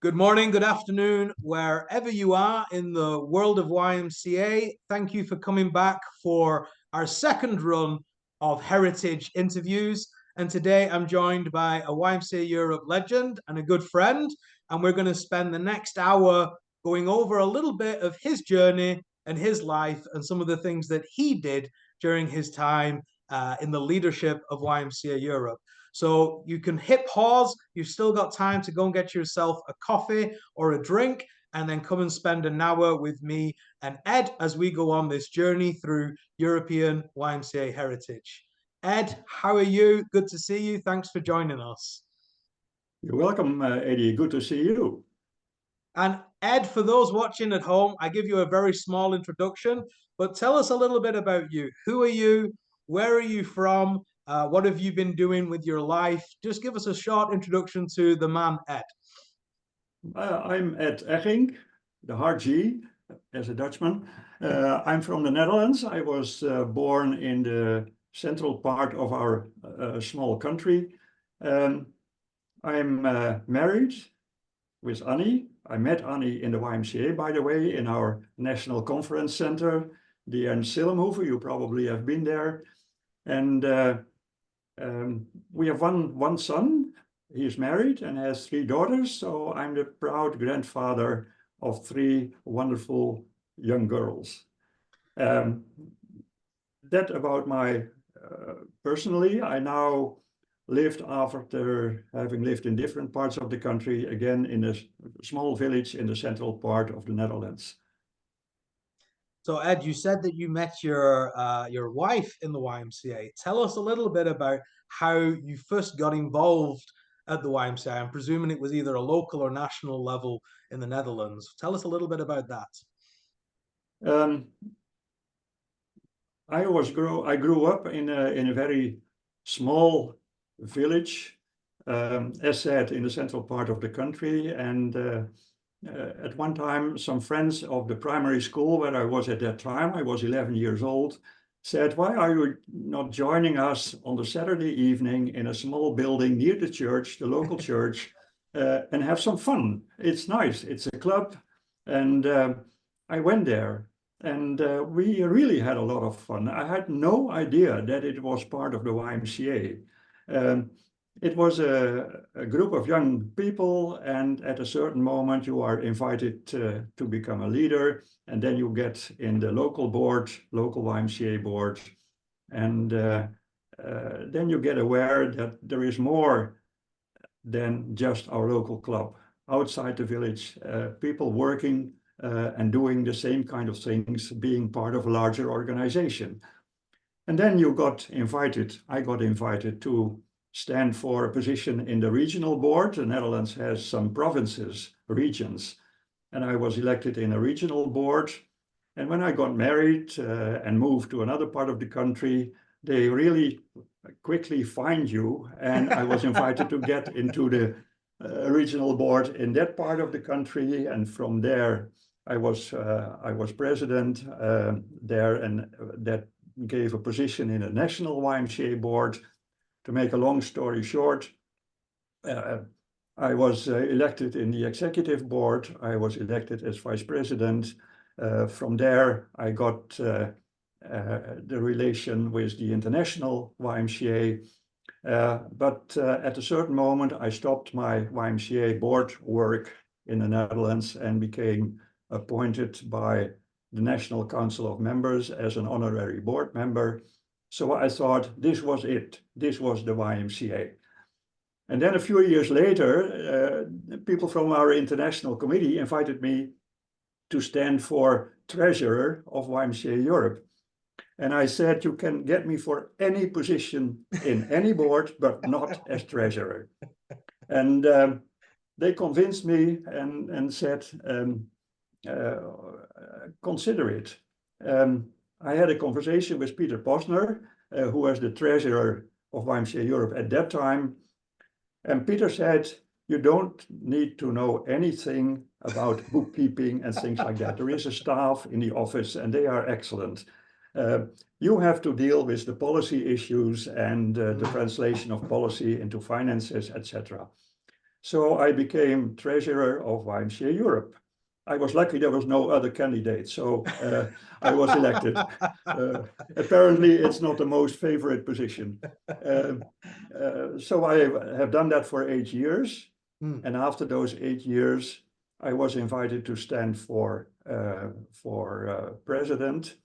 Good morning, good afternoon, wherever you are in the world of YMCA. Thank you for coming back for our second run of Heritage interviews. And today I'm joined by a YMCA Europe legend and a good friend. And we're going to spend the next hour going over a little bit of his journey and his life and some of the things that he did during his time in the leadership of YMCA Europe. So you can hit pause. You've still got time to go and get yourself a coffee or a drink and then come and spend an hour with me and Ed as we go on this journey through European YMCA heritage. Ed, how are you? Good to see you. Thanks for joining us. You're welcome, Eddie. Good to see you. And Ed, for those watching at home, I give you a very small introduction, but tell us a little bit about you. Who are you? Where are you from? What have you been doing with your life? Just give us a short introduction to the man, Ed. I'm Ed Eggink, the hard G, as a Dutchman. I'm from the Netherlands. I was born in the central part of our small country. I'm married with Annie. I met Annie in the YMCA, by the way, in our National Conference Center, the Ernst Sillemhoeve. You probably have been there. And we have one son. He's married and has 3 daughters. So I'm the proud grandfather of 3 wonderful young girls. That about my personally. I now lived after having lived in different parts of the country, again in a small village in the central part of the Netherlands. So Ed, you said that you met your wife in the YMCA. Tell us a little bit about how you first got involved at the YMCA. I'm presuming it was either a local or national level in the Netherlands. Tell us a little bit about that. I grew up in a very small village, as said, in the central part of the country. And at one time, some friends of the primary school where I was at that time, I was 11 years old, said, "Why are you not joining us on the Saturday evening in a small building near the church, the local church, and have some fun? It's nice. It's a club." And I went there. And we really had a lot of fun. I had no idea that it was part of the YMCA. It was a group of young people, and at a certain moment you are invited to become a leader, and then you get in the local board, local YMCA board, and then you get aware that there is more than just our local club. Outside the village, people working and doing the same kind of things, being part of a larger organization. And then you got invited, I got invited to stand for a position in the regional board. The Netherlands has some provinces, regions, and I was elected in a regional board. And when I got married and moved to another part of the country, they really quickly find you. And I was invited to get into the regional board in that part of the country. And from there, I was president there, and that gave a position in a national YMCA board. To make a long story short, I was elected in the executive board. I was elected as vice president. From there, I got the relation with the international YMCA. But at a certain moment, I stopped my YMCA board work in the Netherlands and became appointed by the National Council of Members as an honorary board member. So I thought this was it. This was the YMCA. And then a few years later, people from our international committee invited me to stand for treasurer of YMCA Europe. And I said, you can get me for any position in any board, but not as treasurer. And they convinced me and said, consider it. I had a conversation with Peter Posner, who was the treasurer of YMCA Europe at that time. And Peter said, you don't need to know anything about bookkeeping and things like that. There is a staff in the office and they are excellent. You have to deal with the policy issues and the translation of policy into finances, etc. So I became treasurer of YMCA Europe. I was lucky there was no other candidate, so I was elected. Apparently, it's not the most favorite position. Uh, so I have done that for 8 years. Hmm. And after those 8 years, I was invited to stand for president.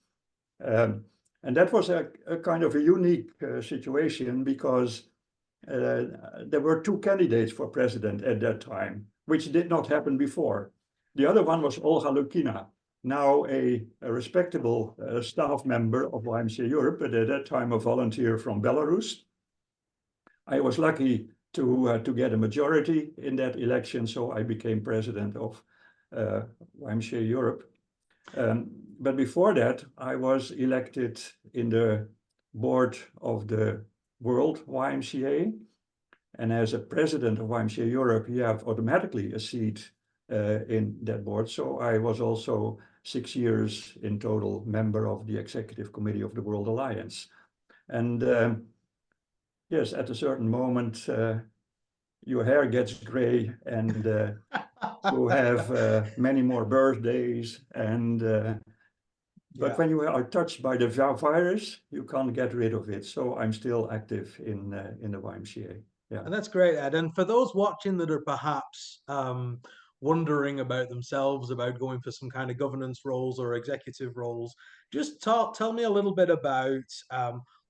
Um, and that was a kind of a unique situation because there were two candidates for president at that time, which did not happen before. The other one was Olga Lukina, now a respectable staff member of YMCA Europe, but at that time a volunteer from Belarus. I was lucky to get a majority in that election, so I became president of YMCA Europe. But before that, I was elected in the board of the World YMCA. And as a president of YMCA Europe, you have automatically a seat in that board. So I was also 6 years in total member of the executive committee of the World Alliance. And yes, at a certain moment, your hair gets gray and you have many more birthdays. And but Yeah. when you are touched by the virus, you can't get rid of it. So I'm still active in the YMCA. Yeah. And that's great, Ed. And for those watching that are perhaps wondering about themselves, about going for some kind of governance roles or executive roles, just tell me a little bit about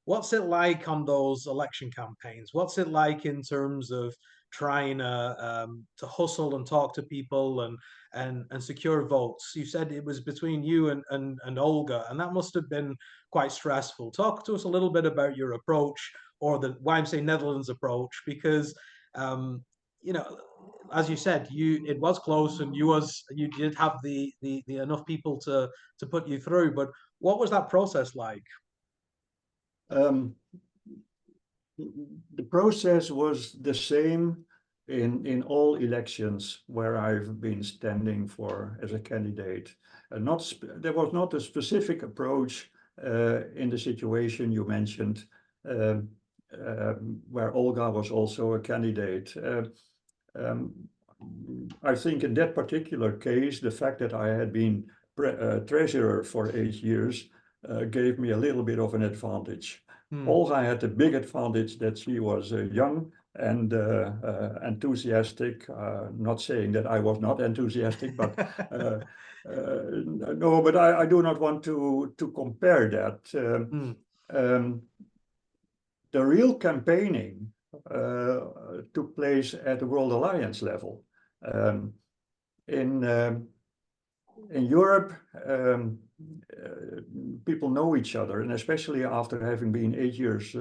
what's it like on those election campaigns? What's it like in terms of trying to hustle and talk to people and secure votes? You said it was between you and Olga, and that must have been quite stressful. Talk to us a little bit about your approach or the YMCA Netherlands approach, because um, you know, as you said, it was close, and you did have the enough people to put you through. But what was that process like? Um, the process was the same in all elections where I've been standing for as a candidate. There was not a specific approach in the situation you mentioned, um, where Olga was also a candidate. Um, I think in that particular case, the fact that I had been treasurer for 8 years gave me a little bit of an advantage. Hmm. Olga had the big advantage that she was young and enthusiastic. Not saying that I was not enthusiastic, but uh, no, but I do not want to compare that. Hmm. Um, the real campaigning took place at the World Alliance level. Um, in in Europe, people know each other, and especially after having been 8 years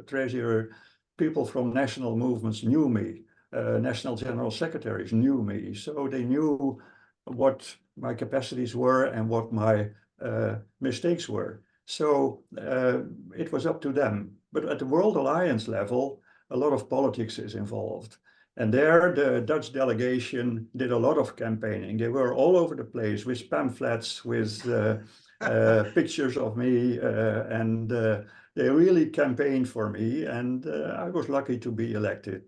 treasurer, people from national movements knew me. National general secretaries knew me, so they knew what my capacities were and what my mistakes were. So it was up to them. But at the World Alliance level, a lot of politics is involved. And there, the Dutch delegation did a lot of campaigning. They were all over the place with pamphlets, with pictures of me, and they really campaigned for me. And I was lucky to be elected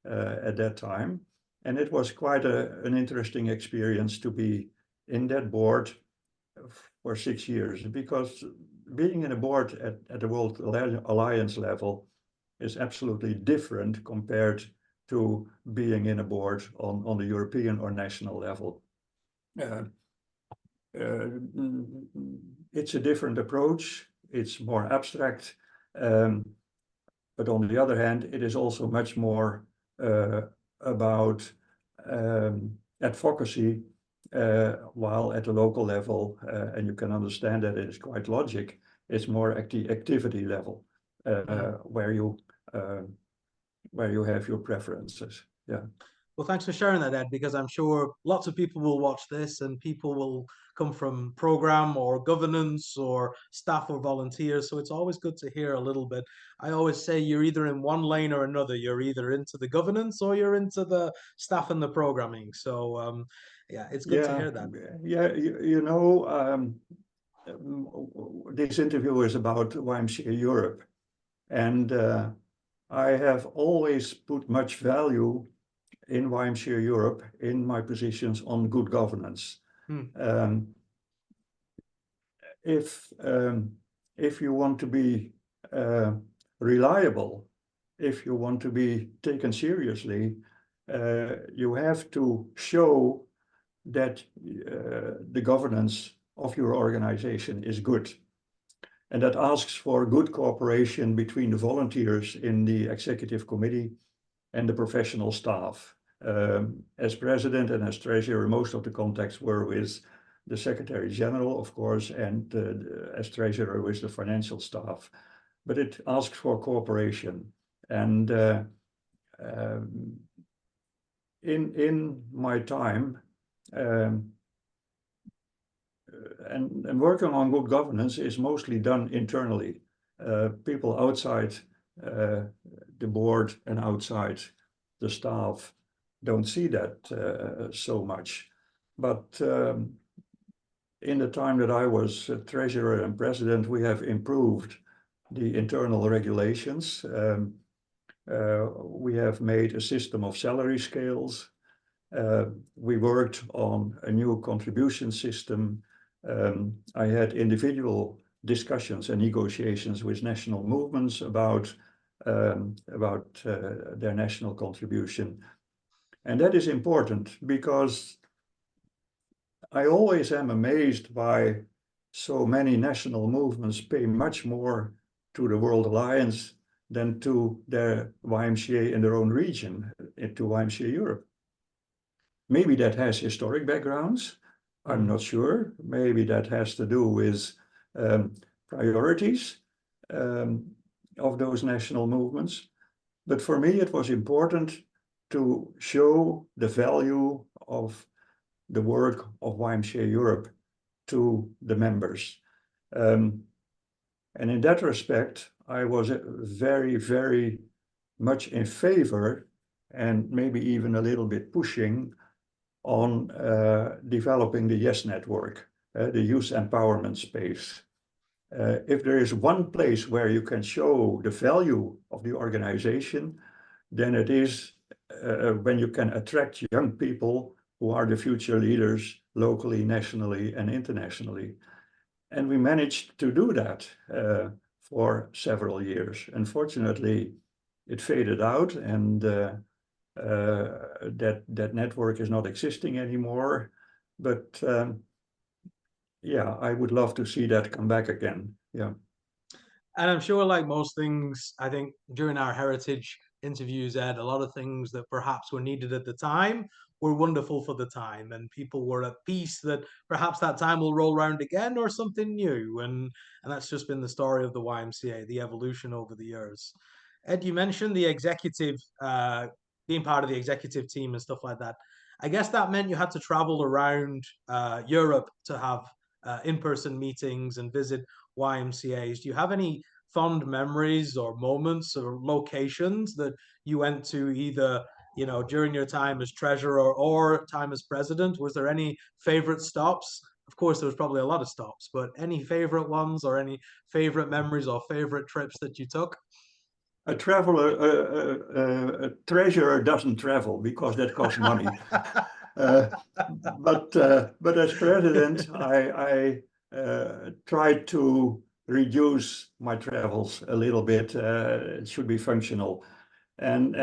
at that time. And it was quite an interesting experience to be in that board for 6 years, because being in a board at the World Alliance level is absolutely different compared to being in a board on the European or national level. Uh, it's a different approach. It's more abstract. But on the other hand, it is also much more about advocacy, while at the local level, and you can understand that it is quite logic, it's more at the activity level, where you have your preferences. Yeah. Well, thanks for sharing that, Ed, because I'm sure lots of people will watch this and people will come from program or governance or staff or volunteers. So it's always good to hear a little bit. I always say you're either in one lane or another. You're either into the governance or you're into the staff and the programming. So yeah, it's good to Yeah, hear that. yeah, you know, this interview is about YMCA Europe, and I have always put much value in YMCA Europe in my positions on good governance. Um, if you want to be reliable, if you want to be taken seriously, you have to show that the governance of your organization is good. And that asks for good cooperation between the volunteers in the executive committee and the professional staff. As president and as treasurer, most of the contacts were with the secretary general, of course, and as treasurer with the financial staff. But it asks for cooperation. And in my time, and working on good governance is mostly done internally. People outside the board and outside the staff don't see that so much. But in the time that I was treasurer and president, we have improved the internal regulations. We have made a system of salary scales. We worked on a new contribution system. I had individual discussions and negotiations with national movements about their national contribution. And that is important because I always am amazed by so many national movements pay much more to the World Alliance than to their YMCA in their own region, to YMCA Europe. Maybe that has historic backgrounds. I'm not sure. Maybe that has to do with priorities of those national movements. But for me, it was important to show the value of the work of YMCA Europe to the members. And in that respect, I was very, very much in favor and maybe even a little bit pushing on developing the YES network, the youth empowerment space. If there is one place where you can show the value of the organization, then it is when you can attract young people who are the future leaders locally, nationally, and internationally. And we managed to do that for several years. Unfortunately, it faded out, and that network is not existing anymore. But yeah, I would love to see that come back again. Yeah. And I'm sure, like most things, I think during our heritage interviews, Ed, a lot of things that perhaps were needed at the time were wonderful for the time, and people were at peace that perhaps that time will roll around again or something new. And that's just been the story of the YMCA, the evolution over the years. Ed, you mentioned the executive, being part of the executive team and stuff like that. I guess that meant you had to travel around Europe to have in-person meetings and visit YMCA's. Do you have any fond memories or moments or locations that you went to either, during your time as treasurer or time as president? Was there any favorite stops? Of course, there was probably a lot of stops, but any favorite ones or any favorite memories or favorite trips that you took? A treasurer doesn't travel because that costs money. But as president, I tried to reduce my travels a little bit. It should be functional. And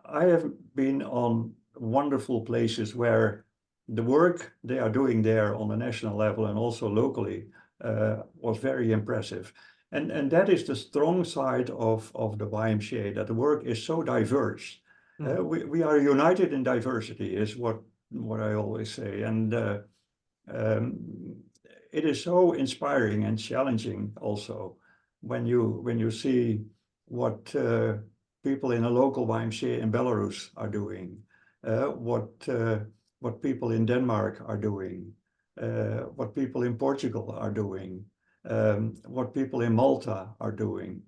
I have been on wonderful places where the work they are doing there on the national level and also locally was very impressive. And that is the strong side of the YMCA, that the work is so diverse. We are united in diversity, is what I always say. And it is so inspiring and challenging also when you see what people in a local YMCA in Belarus are doing, what people in Denmark are doing, what people in Portugal are doing, what people in Malta are doing.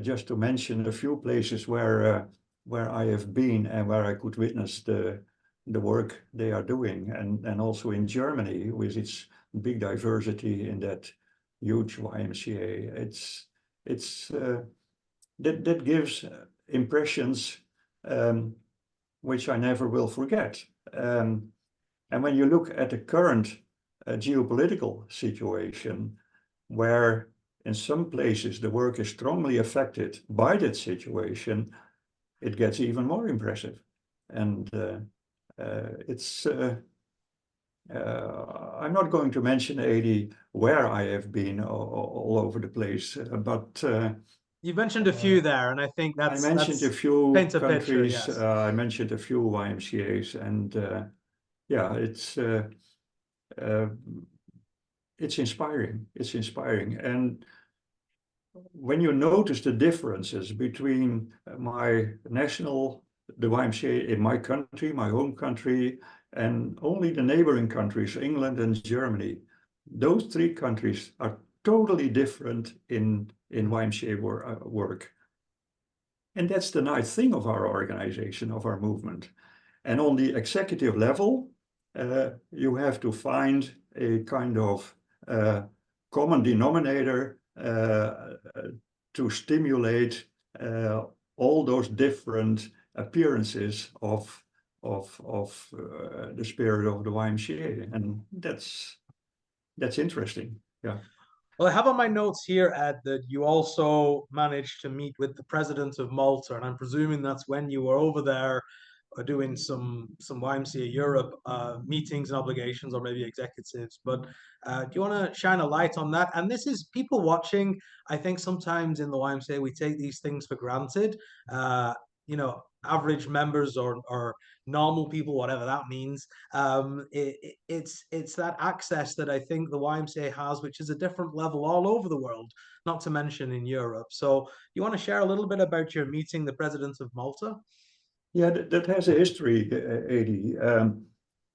Just to mention a few places where I have been and where I could witness the work they are doing, and also in Germany with its big diversity in that huge YMCA. That gives impressions which I never will forget. And when you look at the current geopolitical situation, where in some places the work is strongly affected by that situation, it gets even more impressive. And it's I'm not going to mention, Adi, where I have been all over the place, but You mentioned a few there, and I think I mentioned a that's few paints a picture. countries. Yes. I mentioned a few YMCA's, and yeah, uh, it's inspiring. It's inspiring, and when you notice the differences between the YMCA in my country, my home country, and only the neighboring countries, England and Germany, those three countries are totally different in YMCA work. And that's the nice thing of our organization, of our movement. And on the executive level, you have to find a kind of common denominator to stimulate all those different appearances of the spirit of the YMCA, and that's interesting. Yeah. Well, I have on my notes here, Ed, that you also managed to meet with the president of Malta, and I'm presuming that's when you were over there doing some YMCA Europe meetings and obligations, or maybe executives. But do you want to shine a light on that? And this is people watching. I think sometimes in the YMCA we take these things for granted. Average members or normal people, whatever that means. It's that access that I think the YMCA has, which is a different level all over the world, not to mention in Europe. So you want to share a little bit about your meeting the president of Malta? Yeah, that has a history, Adi.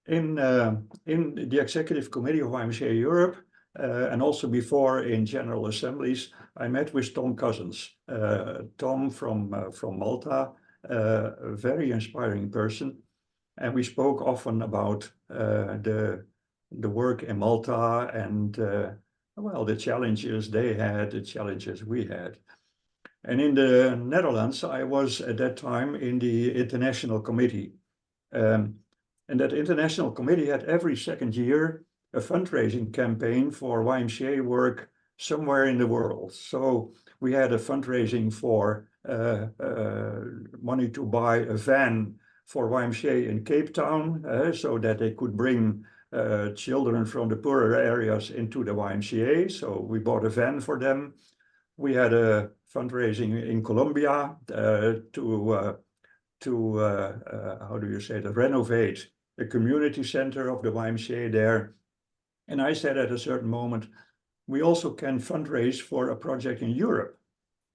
In the executive committee of YMCA Europe, and also before in general assemblies, I met with Tom Cousins. Tom from Malta, a very inspiring person, and we spoke often about the work in Malta and well, the challenges they had, the challenges we had. And in the Netherlands, I was at that time in the International Committee. And that International Committee had every second year a fundraising campaign for YMCA work somewhere in the world. So we had a fundraising for money to buy a van for YMCA in Cape Town so that they could bring children from the poorer areas into the YMCA. So we bought a van for them. We had a fundraising in Colombia to how do you say that, renovate the community center of the YMCA there. And I said at a certain moment, we also can fundraise for a project in Europe.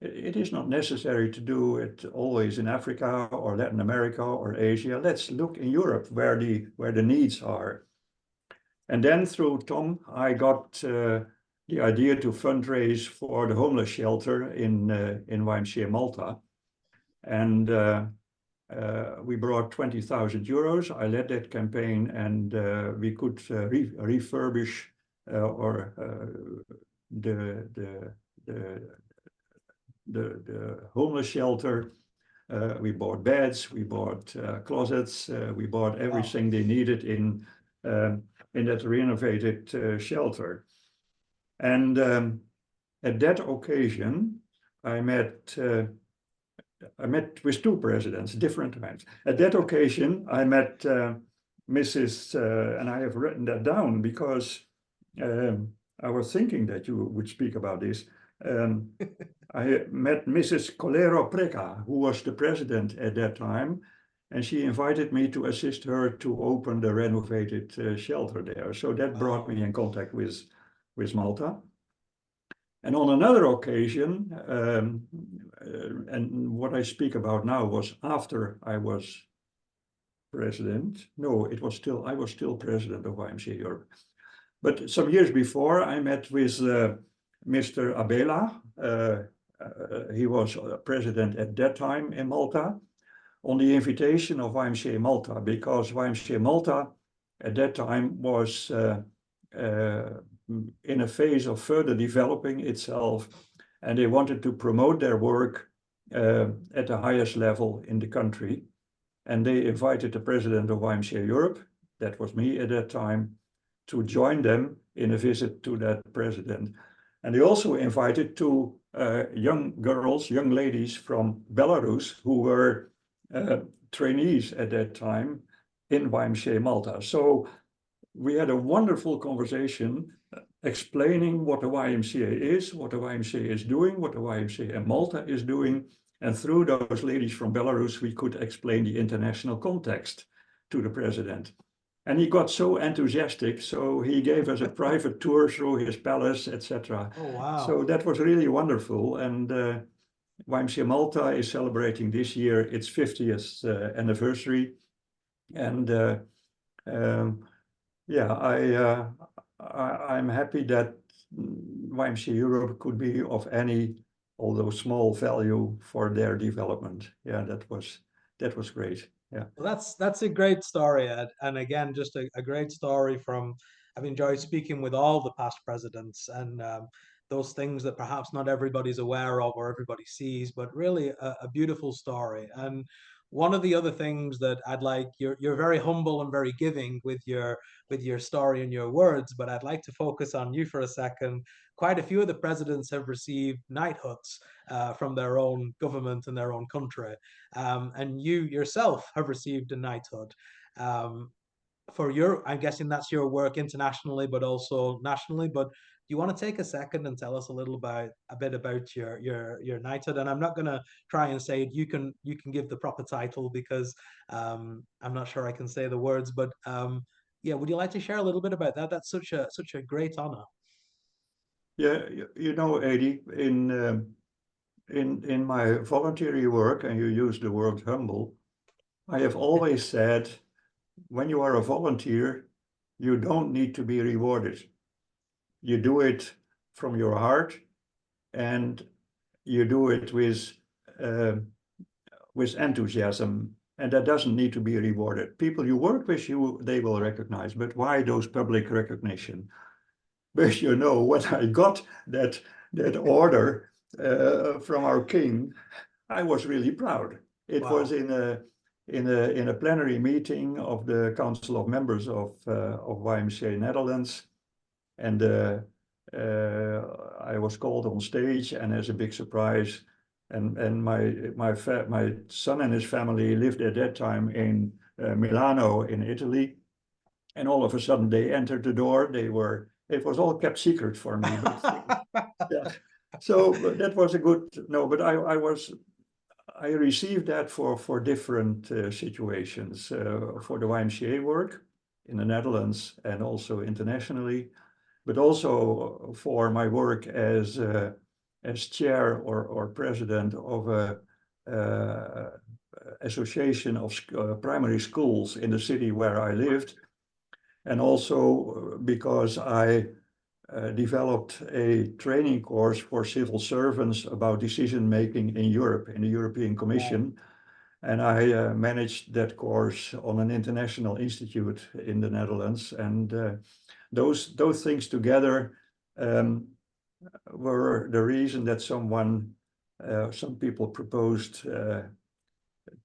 It is not necessary to do it always in Africa or Latin America or Asia. Let's look in Europe where the needs are. And then through Tom, I got the idea to fundraise for the homeless shelter in YMCA Malta. And we brought 20,000 euros. I led that campaign, and we could refurbish the homeless shelter. We bought beds, we bought closets, we bought everything they needed in that renovated shelter. And at that occasion, I met with two presidents, different times. At that occasion, I met Mrs. And I have written that down because I was thinking that you would speak about this. I met Mrs. Colero Preca, who was the president at that time, and she invited me to assist her to open the renovated shelter there. So that brought me in contact with Malta. And on another occasion, and what I speak about now was after I was president. No, I was still president of YMCA Europe. But some years before, I met with Mr. Abela. He was president at that time in Malta, on the invitation of YMCA Malta, because YMCA Malta at that time was in a phase of further developing itself, and they wanted to promote their work at the highest level in the country. and they invited the president of YMCA Europe, that was me at that time, to join them in a visit to that president. And they also invited two young girls, young ladies from Belarus who were trainees at that time in YMCA Malta. So we had a wonderful conversation explaining what the YMCA is, what the YMCA is doing, what the YMCA in Malta is doing. And through those ladies from Belarus, we could explain the international context to the president. And he got so enthusiastic, so he gave us a private tour through his palace, etc. Oh, wow. So that was really wonderful. And YMCA Malta is celebrating this year its 50th anniversary. And yeah, I'm happy that YMCA Europe could be of any, although small, value for their development. Yeah, that was great. Yeah. Well, that's a great story, Ed. And again, just a great story from. I've enjoyed speaking with all the past presidents and those things that perhaps not everybody's aware of or everybody sees, but really a beautiful story. And one of the other things that I'd like, you're very humble and very giving with your story and your words, but I'd like to focus on you for a second. Quite a few of the presidents have received knighthoods from their own government and their own country. And you yourself have received a knighthood for your. I'm guessing that's your work internationally, but also nationally. But do you want to take a second and tell us a bit about your knighthood? And I'm not going to try and say it. You can give the proper title because I'm not sure I can say the words. But yeah, would you like to share a little bit about that? That's such a great honor. Yeah, you know, Adi, in my voluntary work, and you use the word humble, I have always said, when you are a volunteer, you don't need to be rewarded. You do it from your heart, and you do it uh, with enthusiasm, and that doesn't need to be rewarded. People you work with, they will recognize, but why those public recognition? But you know, when I got that order from our king, I was really proud. It was Wow. in a plenary meeting of the Council of Members of YMCA Netherlands, and I was called on stage, and as a big surprise, and my son and his family lived at that time in Milano in Italy, and all of a sudden they entered the door. It was all kept secret for me, but yeah. So that was a good no. But I received that for different situations, for the YMCA work in the Netherlands and also internationally, but also for my work as chair or president of a association of primary schools in the city where I lived, and also because I developed a training course for civil servants about decision making in Europe, in the European Wow. Commission. And I managed that course on an international institute in the Netherlands. And those things together um, were the reason that some people proposed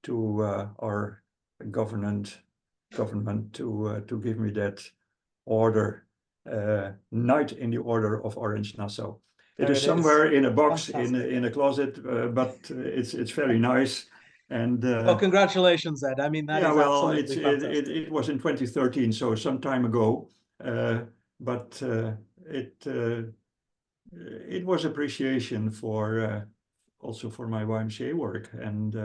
to our government to give me that order, Knight in the Order of Orange Nassau. It There is it is. somewhere in a box Fantastic. in a closet, but it's very nice. And Well, congratulations, Ed. I mean, that yeah, is well, absolutely fantastic. it was in 2013, so some time ago. But it it was appreciation for also for my YMCA work, and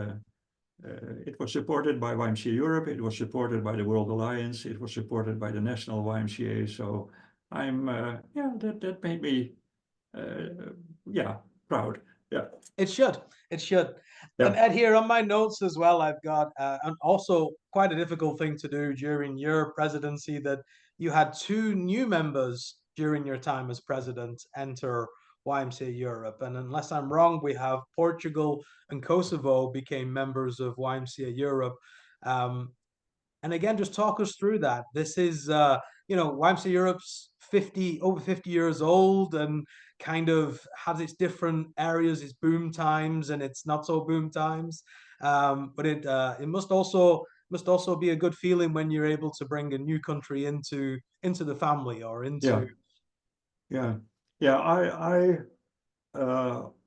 it was supported by YMCA Europe. It was supported by the World Alliance. It was supported by the National YMCA. So I'm yeah, that made me yeah, proud. Yeah, It should. It should. And yeah. Ed, here on my notes as well, I've got and also quite a difficult thing to do during your presidency that you had two new members during your time as president enter YMCA Europe. And unless I'm wrong, we have Portugal and Kosovo became members of YMCA Europe. Um, and again, just talk us through that. This is, YMCA Europe's 50 years old and kind of has its different areas, its boom times and its not so boom times. But it must also be a good feeling when you're able to bring a new country into the family or into. Yeah, yeah, yeah. I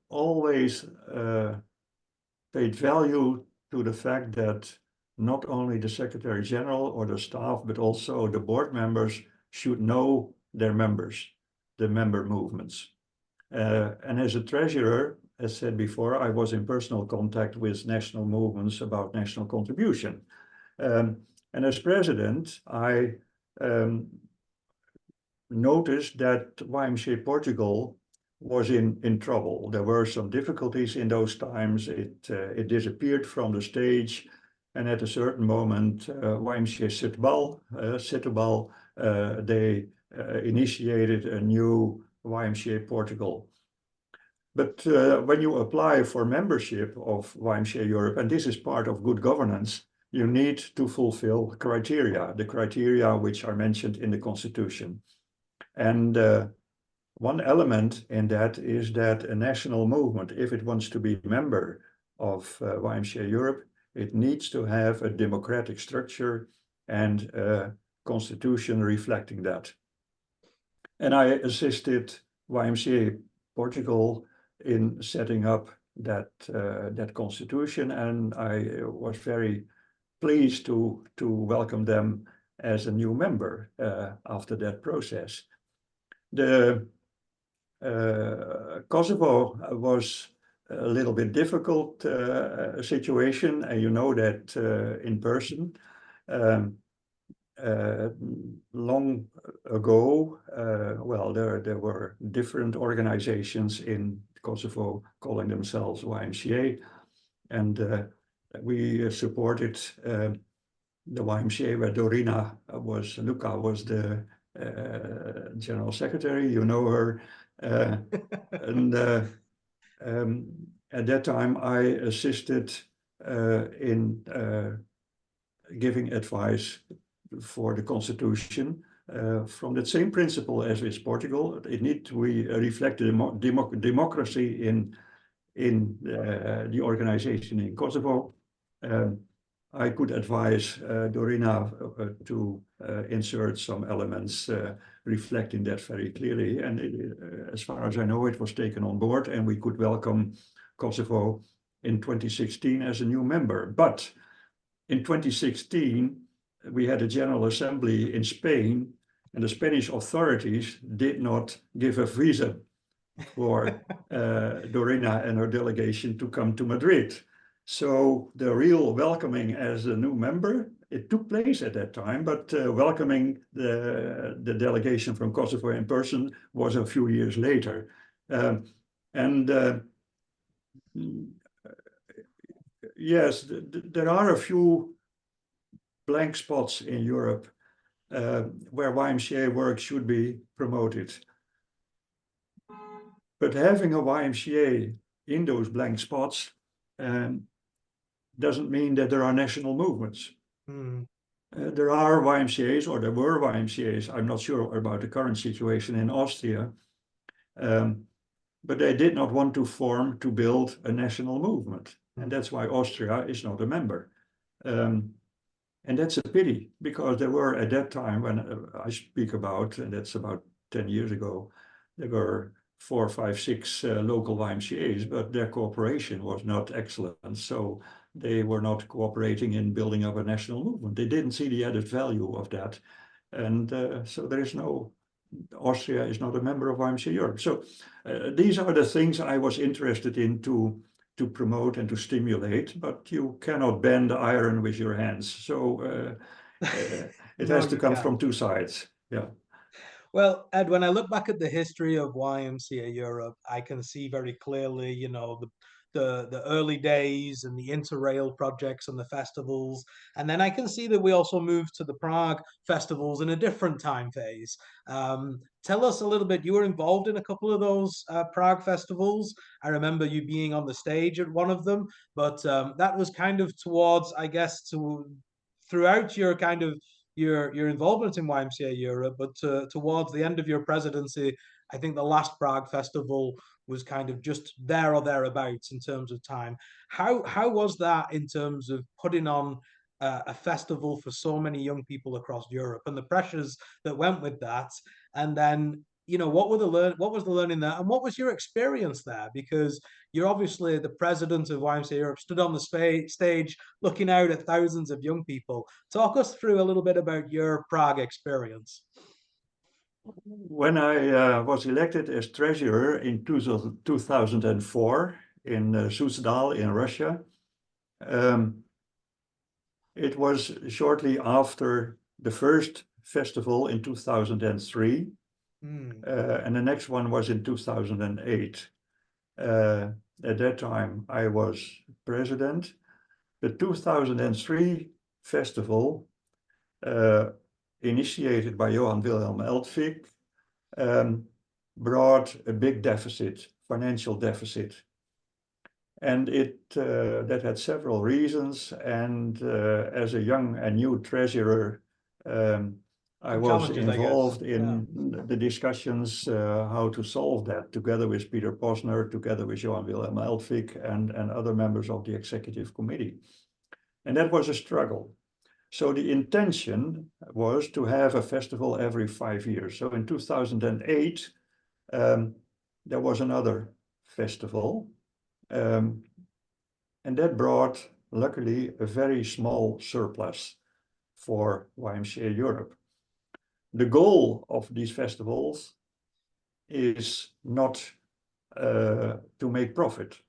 always paid value to the fact that not only the Secretary General or the staff, but also the board members should know their members, the member movements. And as a treasurer, as said before, I was in personal contact with national movements about national contribution. Um, and as president, I noticed that YMCA Portugal was in trouble. There were some difficulties in those times. It disappeared from the stage, and at a certain moment, YMCA Setúbal, they initiated a new YMCA Portugal. But when you apply for membership of YMCA Europe, and this is part of good governance, you need to fulfill criteria, the criteria which are mentioned in the Constitution. And one element in that is that a national movement, if it wants to be a member of YMCA Europe, it needs to have a democratic structure and a constitution reflecting that. And I assisted YMCA Portugal in setting up that constitution, and I was very pleased to welcome them as a new member after that process. The Kosovo was a little bit difficult situation, and you know that in person. Um, long ago, well, there were different organizations in Kosovo calling themselves YMCA, and we supported the YMCA where Luca was the general secretary. You know her, and at that time I assisted in giving advice for the constitution from that same principle as with Portugal. We reflect the democracy in the organization in Kosovo. I could advise Dorina to insert some elements reflecting that very clearly. And as far as I know, it was taken on board, and we could welcome Kosovo in 2016 as a new member. But in 2016, we had a General Assembly in Spain, and the Spanish authorities did not give a visa for Dorina and her delegation to come to Madrid. So the real welcoming as a new member, it took place at that time, but welcoming the delegation from Kosovo in person was a few years later. Yes, there are a few blank spots in Europe where YMCA work should be promoted. But having a YMCA in those blank spots doesn't mean that there are national movements. There are YMCAs, or there were YMCAs, I'm not sure about the current situation in Austria, but they did not want to build a national movement. And that's why Austria is not a member. And that's a pity, because there were at that time when I speak about, and that's about 10 years ago, there were 4, 5, 6 local YMCAs, but their cooperation was not excellent. So they were not cooperating in building up a national movement. They didn't see the added value of that. And so Austria is not a member of YMCA Europe. So these are the things I was interested in to promote and to stimulate, but you cannot bend iron with your hands. So it No, has to you come can't. from two sides. Yeah. Well, Ed, when I look back at the history of YMCA Europe, I can see very clearly, the early days and the interrail projects and the festivals. And then I can see that we also moved to the Prague festivals in a different time phase. Tell us a little bit. You were involved in a couple of those Prague festivals. I remember you being on the stage at one of them, but that was kind of towards, I guess, throughout your kind of your involvement in YMCA Europe, but towards the end of your presidency, I think the last Prague festival was kind of just there or thereabouts in terms of time. How was that in terms of putting on a festival for so many young people across Europe and the pressures that went with that? And then, what was the learning there, and what was your experience there? Because you're obviously the president of YMCA Europe, stood on the stage looking out at thousands of young people. Talk us through a little bit about your Prague experience. When I was elected as treasurer in 2004 in Suzdal in Russia, it was shortly after the first festival in 2003, and the next one was in 2008. At that time, I was president. The 2003 festival, initiated by Johan Wilhelm Eldvik, brought a big deficit, financial deficit. And that had several reasons. And as a young and new treasurer, I was involved in the discussions how to solve that, together with Peter Posner, together with Johan Wilhelm Eldvik, and other members of the executive committee. And that was a struggle. So the intention was to have a festival every 5 years. So in 2008, there was another festival. And that brought, luckily, a very small surplus for YMCA Europe. The goal of these festivals is not to make profit.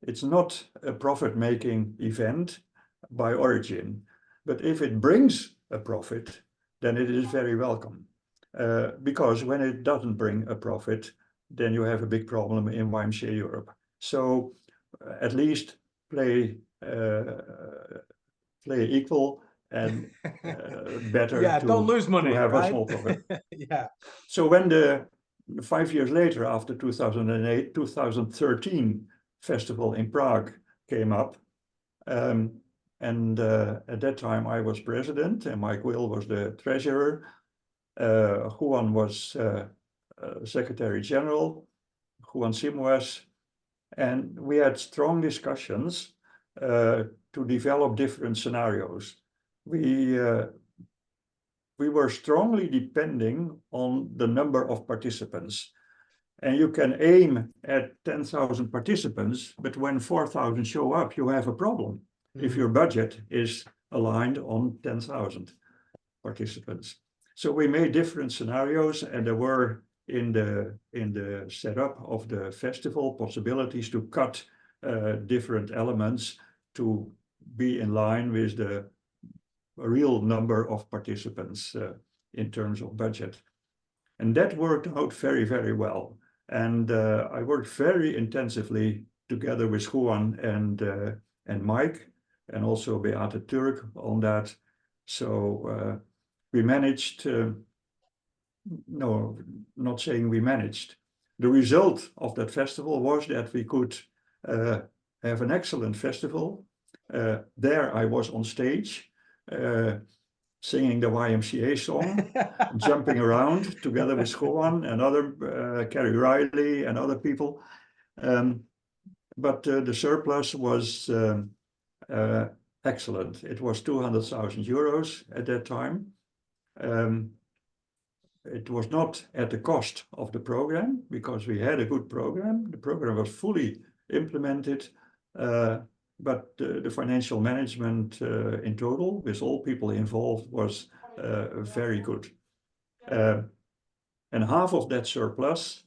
It's not a profit-making event by origin, but if it brings a profit, then it is very welcome. Because when it doesn't bring a profit, then you have a big problem in YMCA Europe. So at least play equal and better don't lose money, to have right? a small profit. Yeah. So when the 5 years later, after 2008, 2013 festival in Prague came up, and at that time I was president and Mike Will was the treasurer. Juan was secretary general, Juan Simoes, and we had strong discussions to develop different scenarios. We were strongly depending on the number of participants. And you can aim at 10,000 participants, but when 4,000 show up, you have a problem. If your budget is aligned on 10,000 participants. So we made different scenarios, and there were in the setup of the festival possibilities to cut different elements to be in line with the real number of participants in terms of budget. And that worked out very, very well. And I worked very intensively together with Juan and Mike, and also Beate Turk on that. So we managed, no, not saying we managed. The result of that festival was that we could have an excellent festival. There I was on stage, singing the YMCA song, jumping around together with Juan and other, Kerry Riley and other people. But the surplus was excellent. It was 200,000 euros at that time. It was not at the cost of the program, because we had a good program. The program was fully implemented, but the financial management in total, with all people involved, was very good. And half of that surplus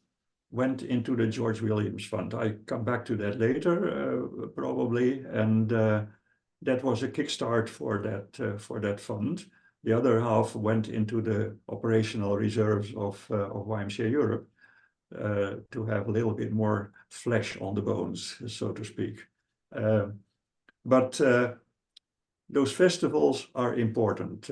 went into the George Williams Fund. I come back to that later, probably, and that was a kickstart for that fund. The other half went into the operational reserves of YMCA Europe to have a little bit more flesh on the bones, so to speak. But those festivals are important.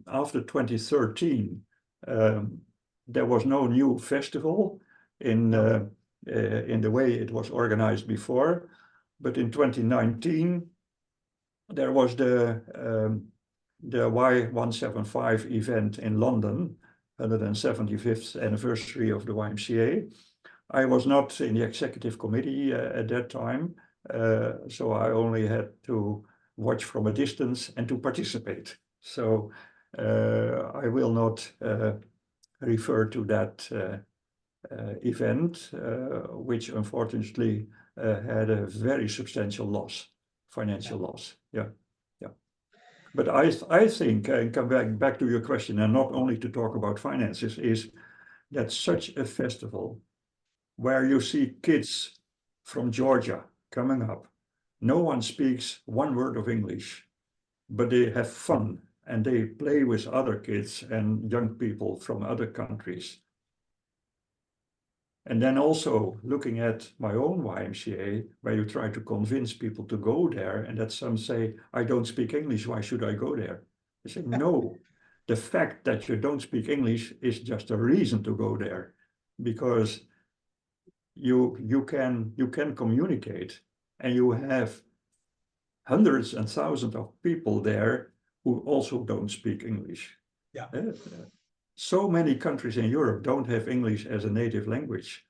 After 2013, there was no new festival in the way it was organized before. But in 2019, there was the Y175 event in London, 175th anniversary of the YMCA, I was not in the executive committee at that time, so I only had to watch from a distance and to participate. So I will not refer to that event, which unfortunately had a very substantial loss, financial loss. Yeah, yeah. But I think, and come back to your question, and not only to talk about finances, is that such a festival where you see kids from Georgia coming up, no one speaks one word of English, but they have fun and they play with other kids and young people from other countries. And then also looking at my own YMCA, where you try to convince people to go there, and that some say, I don't speak English, why should I go there? I say, no, the fact that you don't speak English is just a reason to go there, because you can communicate, and you have hundreds and thousands of people there who also don't speak English. Yeah. So many countries in Europe don't have English as a native language.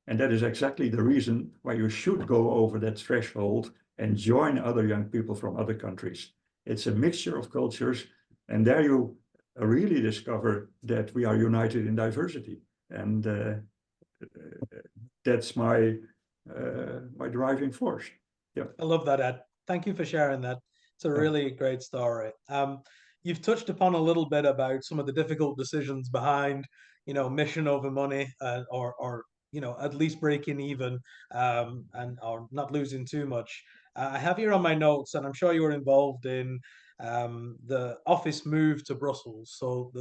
And that is exactly the reason why you should go over that threshold and join other young people from other countries. It's a mixture of cultures, and there you really discover that we are united in diversity. And that's my driving force. Yeah. I love that, Ed. Thank you for sharing that. It's a Yeah. really great story. You've touched upon a little bit about some of the difficult decisions behind, mission over money, or at least breaking even, and or not losing too much. I have here on my notes, and I'm sure you were involved in the office move to Brussels. So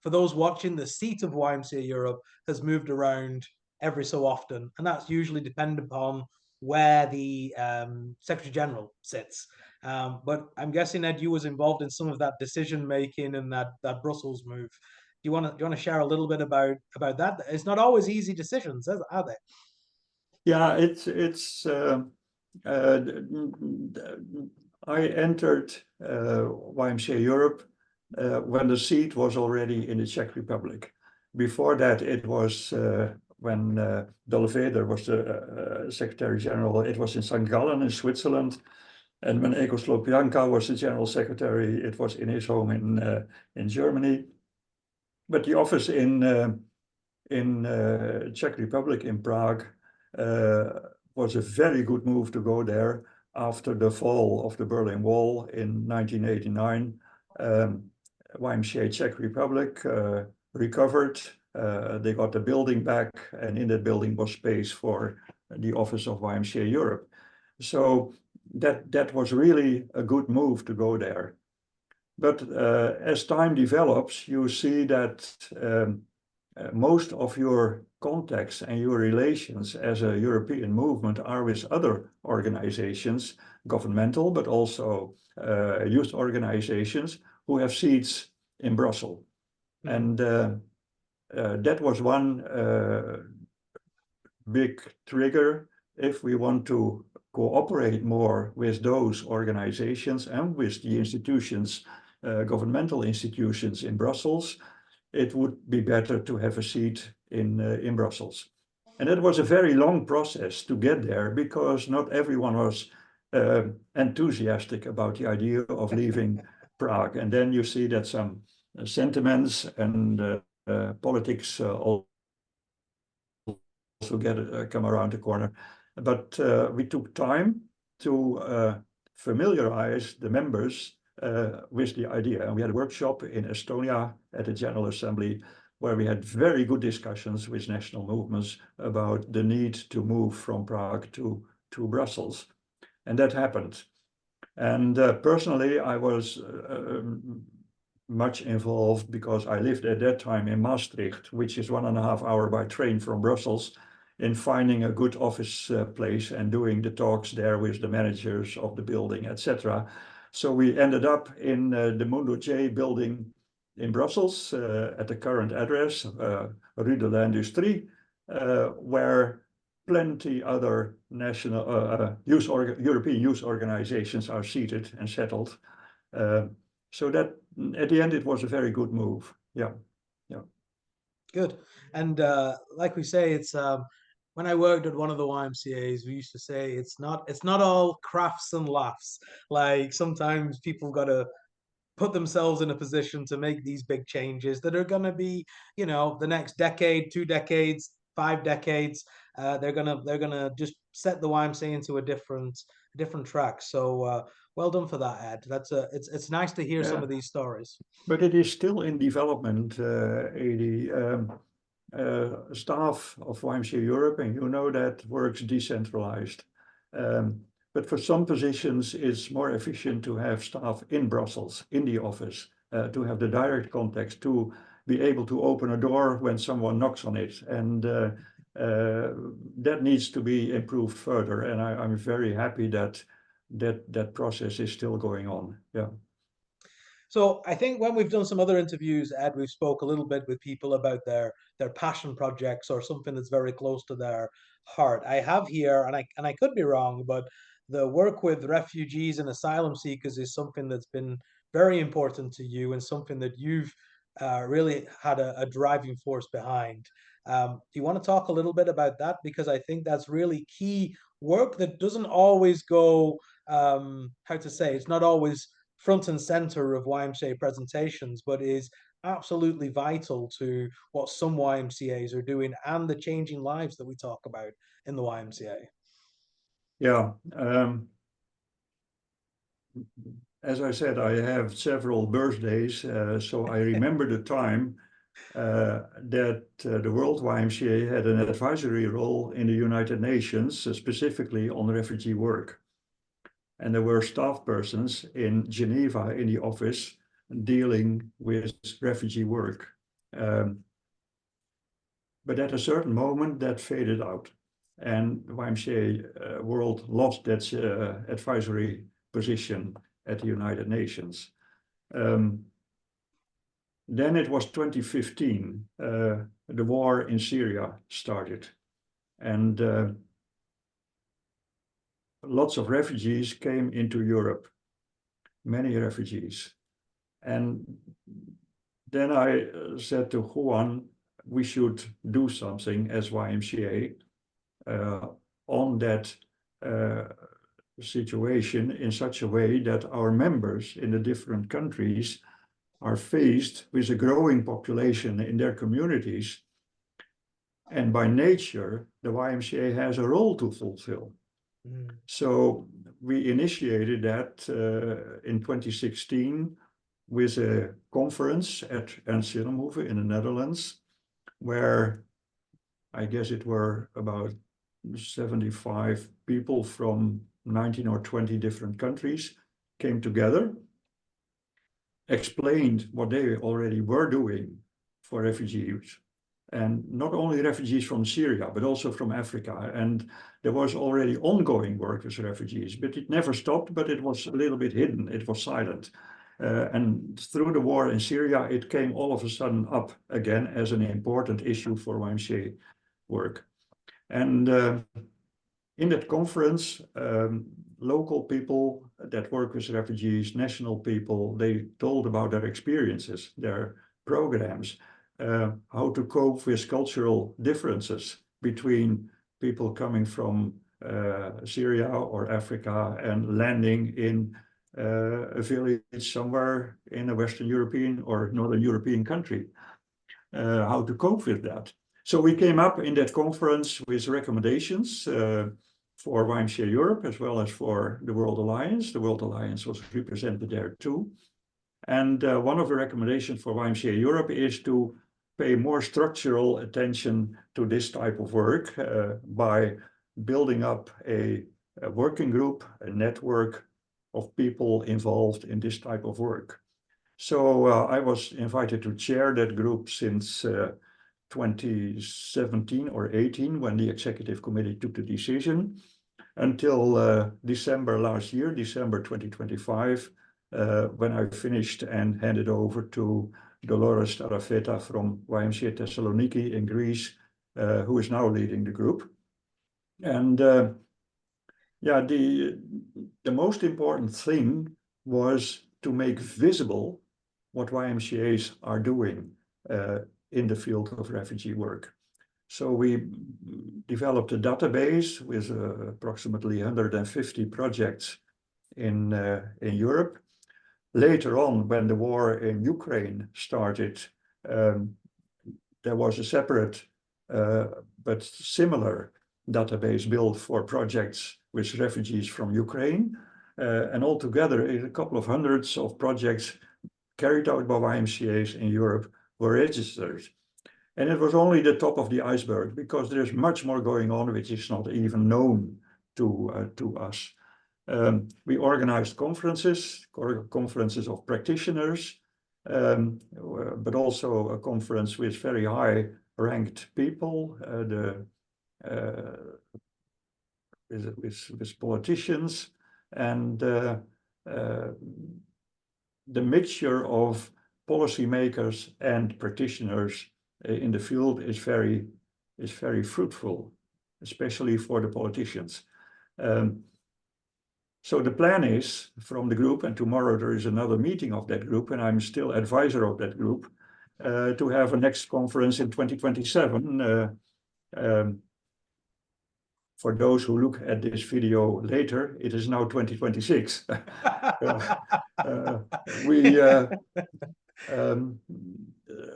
for those watching, the seat of YMCA Europe has moved around every so often, and that's usually dependent upon where the Secretary General sits. But I'm guessing, Ed, you was involved in some of that decision making and that Brussels move. Do you want to share a little bit about that? It's not always easy decisions, are they? Yeah, it's I entered YMCA Europe when the seat was already in the Czech Republic. Before that, it was when Dolveder was the Secretary General, it was in St. Gallen in Switzerland. And when Ego Slopianka was the General Secretary, it was in his home in Germany. But the office in Czech Republic, in Prague, was a very good move to go there after the fall of the Berlin Wall in 1989. YMCA Czech Republic recovered. They got the building back, and in that building was space for the office of YMCA Europe. So that was really a good move to go there. But as time develops, you see that most of your contacts and your relations as a European movement are with other organizations, governmental, but also youth organizations who have seats in Brussels. And that was one big trigger. If we want to cooperate more with those organizations and with the institutions, governmental institutions in Brussels, it would be better to have a seat in Brussels. And it was a very long process to get there, because not everyone was enthusiastic about the idea of leaving Prague. And then you see that some sentiments and politics also come around the corner. But we took time to familiarize the members with the idea. And we had a workshop in Estonia at the General Assembly, where we had very good discussions with national movements about the need to move from Prague to Brussels. And that happened. And personally, I was much involved, because I lived at that time in Maastricht, which is 1.5 hours by train from Brussels, in finding a good office place and doing the talks there with the managers of the building, etc. So we ended up in the Mundo J building in Brussels at the current address, Rue de l'Industrie, where plenty other national European youth organizations are seated and settled. So that at the end, it was a very good move. Yeah, yeah. Good. And like we say, when I worked at one of the YMCA's, we used to say it's not all crafts and laughs. Like sometimes people got to put themselves in a position to make these big changes that are going to be, the next decade, 2 decades, 5 decades. They're gonna just set the YMCA into a different track. So well done for that, Ed. It's nice to hear some Yeah, of these stories. but it is still in development, AD. Staff of YMCA Europe, and you know that works decentralized. Um, but for some positions, it's more efficient to have staff in Brussels, in the office, to have the direct context, to be able to open a door when someone knocks on it. And that needs to be improved further. And I'm very happy that process is still going on. Yeah. So I think when we've done some other interviews, Ed, we've spoke a little bit with people about their passion projects or something that's very close to their heart. I have here, and I could be wrong, but the work with refugees and asylum seekers is something that's been very important to you and something that you've really had a driving force behind. Do you want to talk a little bit about that? Because I think that's really key work that doesn't always go, how to say, it's not always front and center of YMCA presentations, but is absolutely vital to what some YMCAs are doing and the changing lives that we talk about in the YMCA. Yeah. As I said, I have several birthdays, so I remember the time that the World YMCA had an advisory role in the United Nations, specifically on refugee work. And there were staff persons in Geneva in the office dealing with refugee work. But at a certain moment, that faded out. And YMCA World lost that advisory position at the United Nations. Then it was 2015, the war in Syria started. And lots of refugees came into Europe, many refugees. And then I said to Juan, we should do something as YMCA on that situation in such a way that our members in the different countries are faced with a growing population in their communities. And by nature, the YMCA has a role to fulfill. Mm. So we initiated that in 2016 with a conference at Ernst Wilhelmshoeve in the Netherlands, where I guess it were about 75 people from 19 or 20 different countries came together, explained what they already were doing for refugees. And not only refugees from Syria, but also from Africa. And there was already ongoing work with refugees, but it never stopped, but it was a little bit hidden. It was silent. And through the war in Syria, it came all of a sudden up again as an important issue for YMCA work. And in that conference, local people that work with refugees, national people, they told about their experiences, their programs, how to cope with cultural differences between people coming from Syria or Africa and landing in a village somewhere in a Western European or Northern European country, how to cope with that. So we came up in that conference with recommendations for YMCA Europe as well as for the World Alliance. The World Alliance was represented there too. And one of the recommendations for YMCA Europe is to pay more structural attention to this type of work by building up a working group, a network of people involved in this type of work. So I was invited to chair that group since 2017 or 18 when the executive committee took the decision until December last year, December 2025, when I finished and handed over to Dolores Tarafeta from YMCA Thessaloniki in Greece, who is now leading the group. And yeah, the most important thing was to make visible what YMCAs are doing in the field of refugee work. So we developed a database with approximately 150 projects in Europe. Later on, when the war in Ukraine started, there was a separate but similar database built for projects with refugees from Ukraine. And altogether, a couple of hundreds of projects carried out by YMCAs in Europe were registered. And it was only the top of the iceberg, because there's much more going on which is not even known to us. We organized conferences of practitioners, but also a conference with very high ranked people, with politicians, and the mixture of policymakers and practitioners in the field is very fruitful, especially for the politicians. So the plan is from the group, and tomorrow there is another meeting of that group, and I'm still advisor of that group, to have a next conference in 2027. For those who look at this video later, it is now 2026.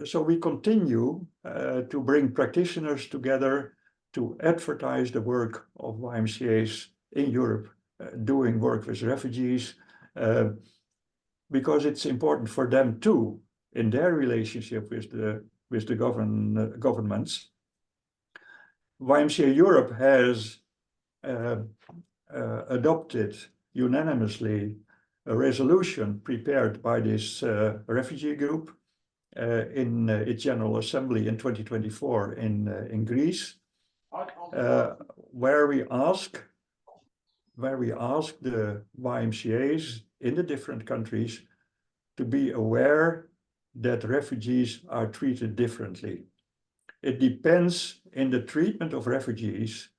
So we continue to bring practitioners together to advertise the work of YMCAs in Europe, doing work with refugees, because it's important for them too, in their relationship with the governments. YMCA Europe has adopted unanimously a resolution prepared by this refugee group in its General Assembly in 2024 in Greece, where we ask the YMCAs in the different countries to be aware that refugees are treated differently. It depends in the treatment of refugees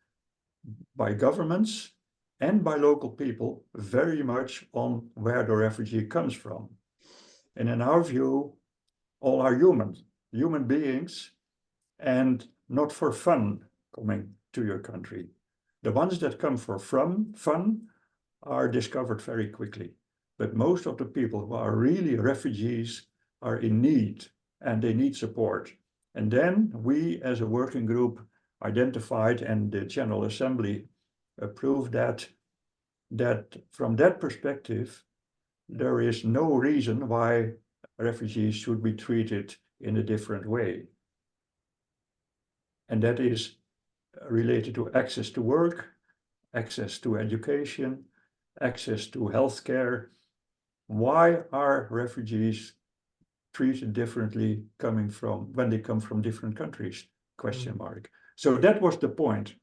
by governments and by local people very much on where the refugee comes from. And in our view, all are human beings, and not for fun coming to your country. The ones that come for fun are discovered very quickly. But most of the people who are really refugees are in need, and they need support. And then we, as a working group, identified, and the General Assembly approved that from that perspective, there is no reason why refugees should be treated in a different way. And that is related to access to work, access to education, access to healthcare. Why are refugees treated differently when they come from different countries? Question mark. So that was the point.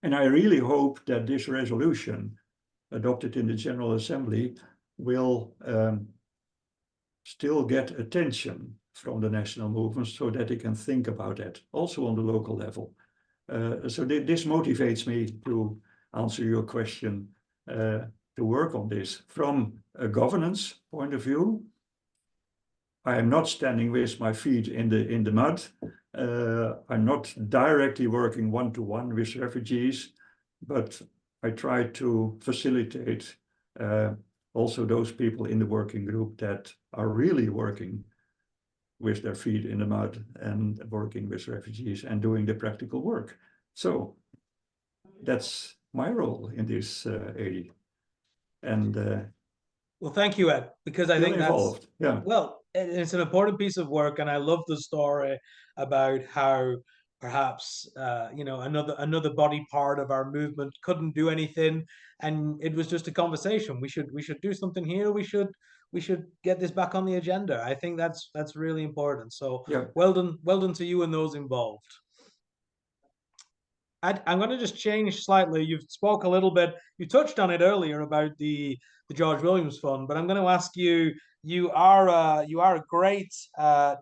And I really hope that this resolution adopted in the General Assembly will still get attention from the national movements, so that they can think about that also on the local level. So this motivates me to answer your question, to work on this from a governance point of view. I am not standing with my feet in the mud. I'm not directly working one-to-one with refugees, but I try to facilitate also those people in the working group that are really working with their feet in the mud and working with refugees and doing the practical work. So that's my role in this, Edi. And well, thank you, Ed, because I think involved. Yeah. Well, it's an important piece of work, and I love the story about how perhaps another body part of our movement couldn't do anything, and it was just a conversation. We should do something here. We should get this back on the agenda. I think that's really important. So yeah. Well done to you and those involved. I'm going to just change slightly. You've spoke a little bit. You touched on it earlier about the George Williams Fund, but I'm going to ask you. You are a great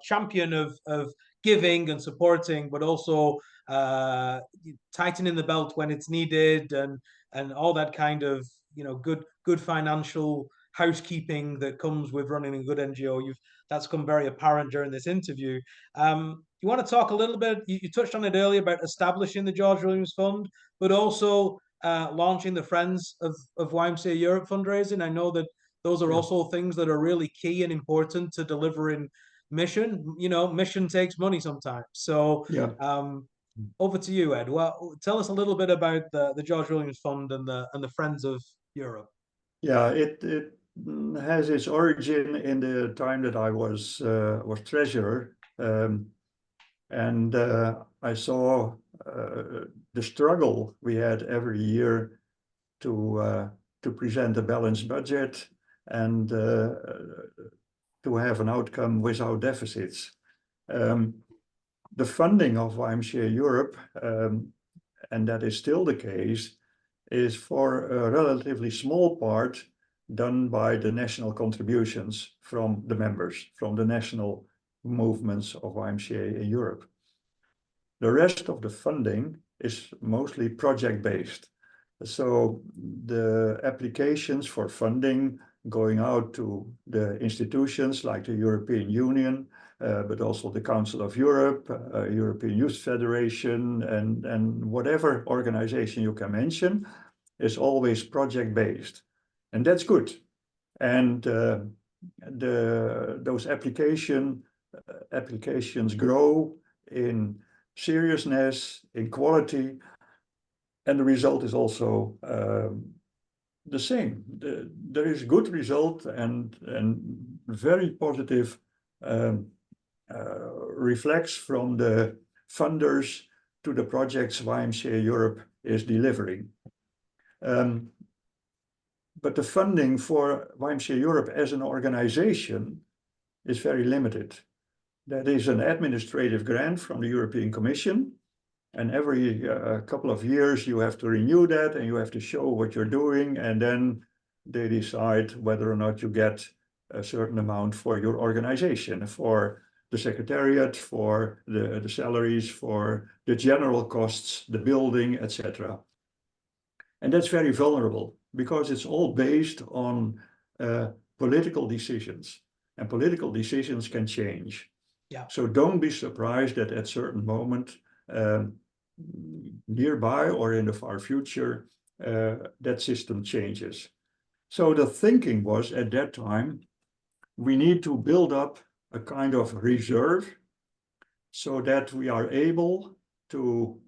champion of giving and supporting, but also tightening the belt when it's needed, and all that kind of good financial housekeeping that comes with running a good NGO. That's come very apparent during this interview. you want to talk a little bit? You touched on it earlier about establishing the George Williams Fund, but also launching the Friends of YMCA Europe fundraising. I know that those are Yeah. also things that are really key and important to delivering mission. You know, mission takes money sometimes. So Yeah. over to you, Ed. Well, tell us a little bit about the George Williams Fund and the Friends of Europe. Yeah, it has its origin in the time that I was treasurer, and I saw the struggle we had every year to present a balanced budget and to have an outcome without deficits. The funding of YMCA Europe, and that is still the case, is for a relatively small part done by the national contributions from the members, from the national movements of YMCA in Europe. The rest of the funding is mostly project-based. So the applications for funding going out to the institutions like the European Union, but also the Council of Europe, European Youth Federation, and whatever organization you can mention, is always project-based. And that's good. And those applications grow in seriousness, in quality, and the result is also the same. There is good result and very positive reflex from the funders to the projects YMCA Europe is delivering. But the funding for YMCA Europe as an organization is very limited. That is an administrative grant from the European Commission, and every couple of years you have to renew that and you have to show what you're doing, and then they decide whether or not you get a certain amount for your organization, for the secretariat, for the salaries, for the general costs, the building, etc. And that's very vulnerable because it's all based on political decisions, and political decisions can change. Yeah. So don't be surprised that at a certain moment nearby or in the far future, that system changes. So the thinking was at that time, we need to build up a kind of reserve so that we are able to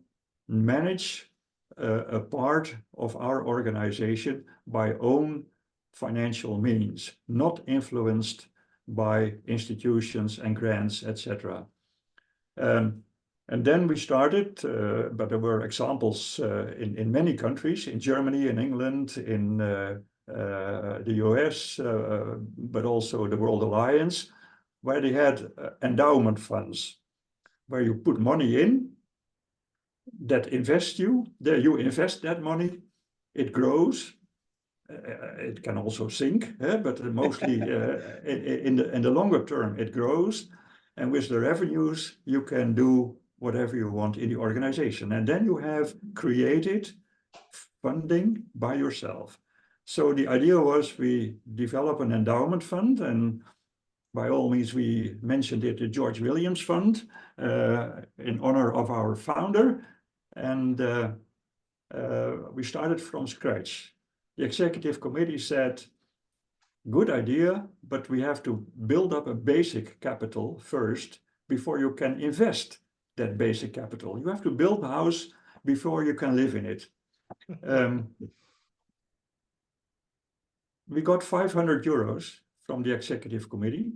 manage a part of our organization by own financial means, not influenced by institutions and grants, etc. And then we started, but there were examples in many countries, in Germany, in England, in the US, but also the World Alliance, where they had endowment funds, where you put money in, that invest you, there you invest that money, it grows. It can also sink, but mostly in the longer term, it grows. And with the revenues, you can do whatever you want in the organization. And then you have created funding by yourself. So the idea was we develop an endowment fund, and by all means, we mentioned it the George Williams Fund in honor of our founder. And we started from scratch. The executive committee said, good idea, but we have to build up a basic capital first before you can invest that basic capital. You have to build a house before you can live in it. We got 500 euros from the executive committee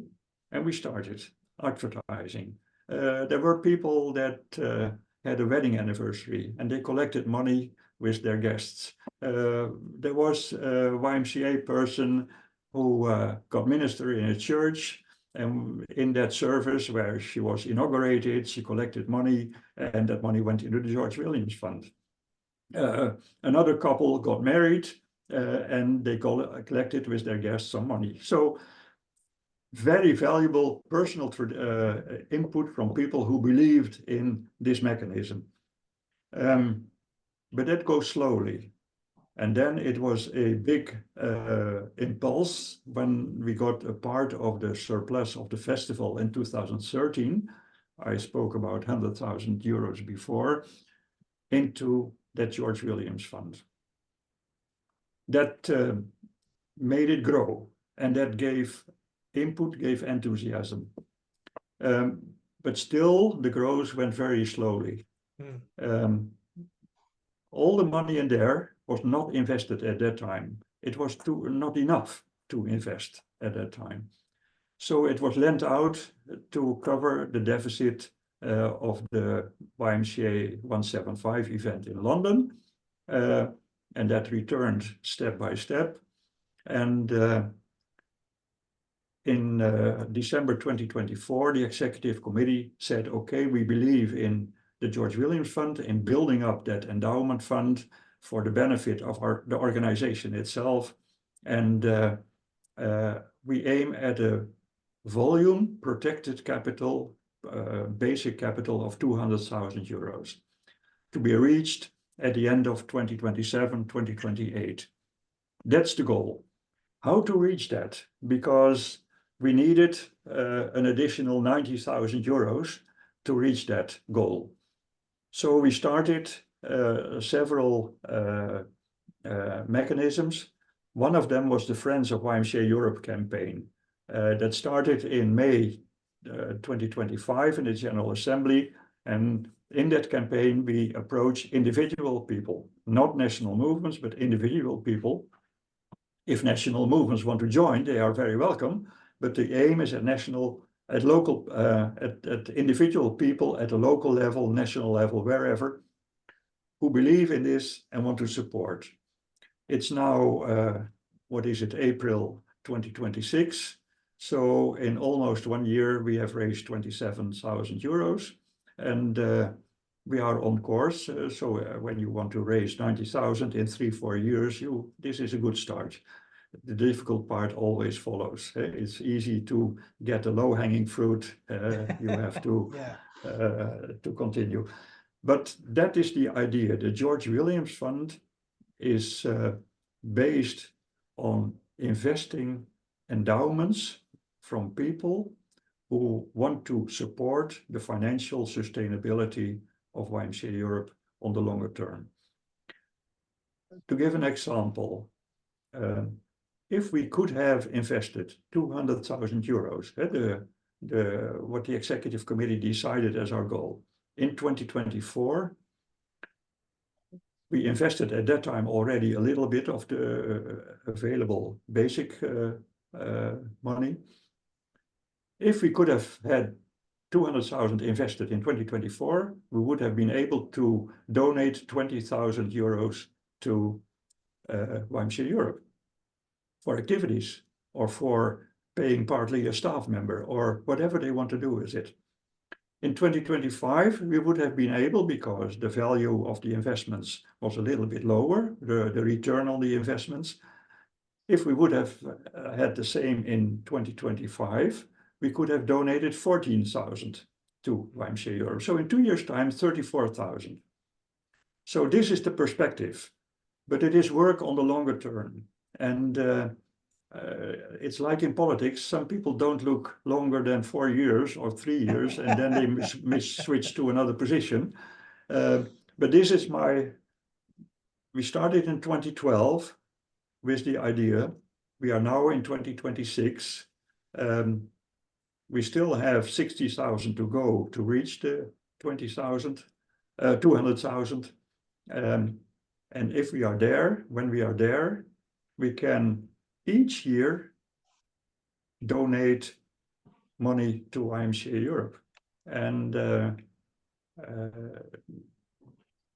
and we started advertising. There were people that had a wedding anniversary and they collected money with their guests. There was a YMCA person who got minister in a church, and in that service where she was inaugurated, she collected money, and that money went into the George Williams Fund. Another couple got married, and they collected with their guests some money. So very valuable personal input from people who believed in this mechanism. But that goes slowly. And then it was a big impulse when we got a part of the surplus of the festival in 2013. I spoke about 100,000 euros before, into that George Williams Fund. That made it grow, and that gave input, gave enthusiasm. But still, the growth went very slowly. All the money in there was not invested at that time. It was not enough to invest at that time. So it was lent out to cover the deficit of the YMCA 175 event in London. And that returned step by step. And in December 2024, the executive committee said, okay, we believe in the George Williams Fund, in building up that endowment fund for the benefit of the organization itself. And we aim at a volume protected capital, basic capital of 200,000 euros to be reached at the end of 2027, 2028. That's the goal. How to reach that? Because we needed an additional 90,000 euros to reach that goal. So we started several mechanisms. One of them was the Friends of YMCA Europe campaign that started in May 2025 in the General Assembly. And in that campaign, we approached individual people, not national movements, but individual people. If national movements want to join, they are very welcome. But the aim is at individual people at the local level, national level, wherever, who believe in this and want to support. It's now, April 2026. So in almost 1 year, we have raised 27,000 euros. And we are on course. So when you want to raise 90,000 in 3-4 years, this is a good start. The difficult part always follows. It's easy to get the low-hanging fruit. You have to to continue. But that is the idea. The George Williams Fund is based on investing endowments from people who want to support the financial sustainability of YMCA Europe on the longer term. To give an example, if we could have invested 200,000 euros, what the executive committee decided as our goal, in 2024, we invested at that time already a little bit of the available basic money. If we could have had 200,000 invested in 2024, we would have been able to donate 20,000 euros to YMCA Europe for activities or for paying partly a staff member or whatever they want to do with it. In 2025, we would have been able, because the value of the investments was a little bit lower, the return on the investments. If we would have had the same in 2025, we could have donated 14,000 to YMCA Europe. So in 2 years' time, 34,000. So this is the perspective, but it is work on the longer term. And it's like in politics, some people don't look longer than 4 years or 3 years, and then they switch to another position. But this is we started in 2012 with the idea. We are now in 2026. We still have 60,000 to go to reach the 200,000. And if we are there, when we are there, we can each year donate money to YMCA Europe. And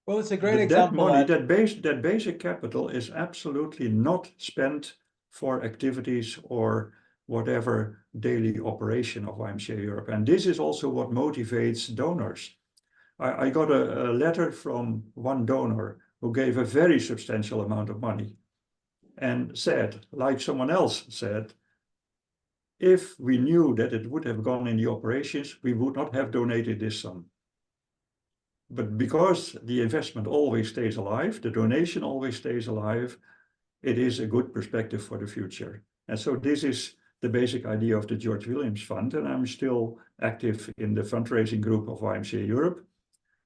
well, it's a great example. That money, that basic capital is absolutely not spent for activities or whatever daily operation of YMCA Europe. And this is also what motivates donors. I got a letter from one donor who gave a very substantial amount of money and said, like someone else said, if we knew that it would have gone in the operations, we would not have donated this sum. But because the investment always stays alive, the donation always stays alive, it is a good perspective for the future. And so this is the basic idea of the George Williams Fund, and I'm still active in the fundraising group of YMCA Europe,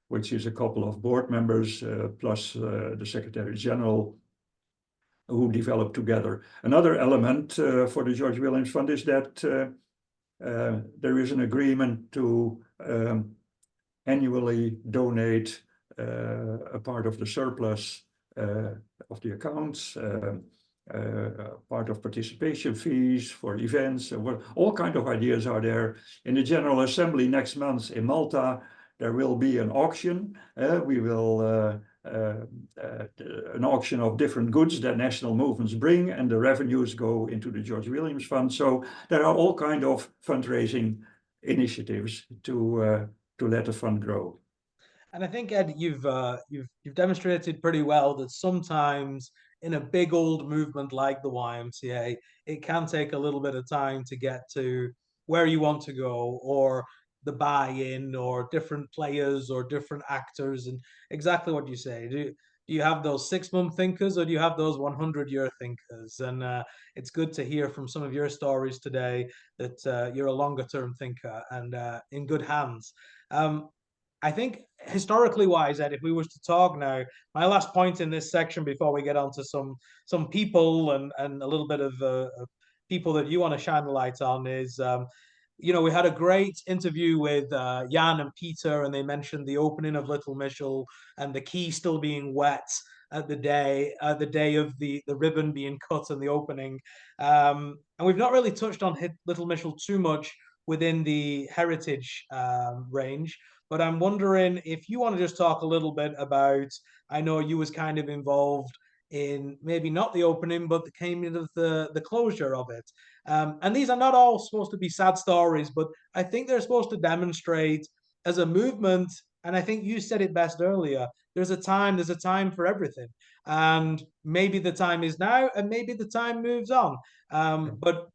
which is a couple of board members plus the Secretary General who developed together. Another element for the George Williams Fund is that there is an agreement to annually donate a part of the surplus of the accounts, part of participation fees for events, all kinds of ideas are there. In the General Assembly next month in Malta, there will be an auction. We will an auction of different goods that national movements bring, and the revenues go into the George Williams Fund. So there are all kinds of fundraising initiatives to let the fund grow. And I think, Ed, you've demonstrated pretty well that sometimes in a big old movement like the YMCA, it can take a little bit of time to get to where you want to go, or the buy-in, or different players, or different actors, and exactly what you say. Do you have those 6-month thinkers, or do you have those 100-year thinkers? And it's good to hear from some of your stories today that you're a longer-term thinker and in good hands. I think historically wise, Ed, if we was to talk now, my last point in this section before we get on to some people and a little bit of people that you want to shine the light on is, we had a great interview with Jan and Peter, and they mentioned the opening of Little Mishel and the key still being wet at the day of the ribbon being cut and the opening. And we've not really touched on Little Mishel too much within the heritage range. But I'm wondering if you want to just talk a little bit about, I know you was kind of involved in maybe not the opening, but the came into the closure of it. And these are not all supposed to be sad stories, but I think they're supposed to demonstrate as a movement. And I think you said it best earlier. There's a time for everything. And maybe the time is now, and maybe the time moves on. But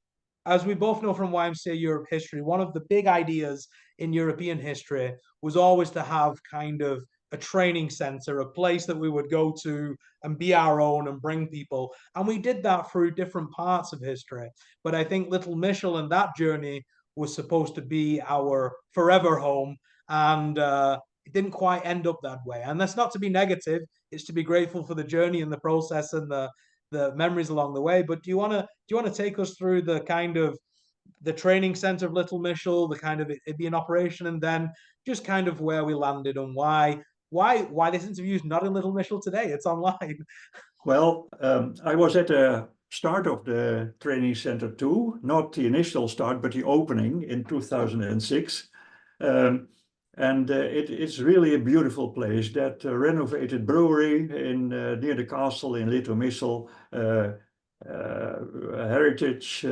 as we both know from YMCA Europe history, one of the big ideas in European history was always to have kind of a training center, a place that we would go to and be our own and bring people. And we did that through different parts of history. But I think Little Mishel and that journey was supposed to be our forever home. And it didn't quite end up that way. And that's not to be negative, it's to be grateful for the journey and the process and the memories along the way. But do you want to take us through the kind of the training center of Little Mishel, the kind of it be an operation, and then just kind of where we landed and why this interview is not in Little Mishel today? It's online. Well, I was at the start of the training center too, not the initial start, but the opening in 2006. And it's really a beautiful place. That renovated brewery in near the castle in Little Mishel, heritage,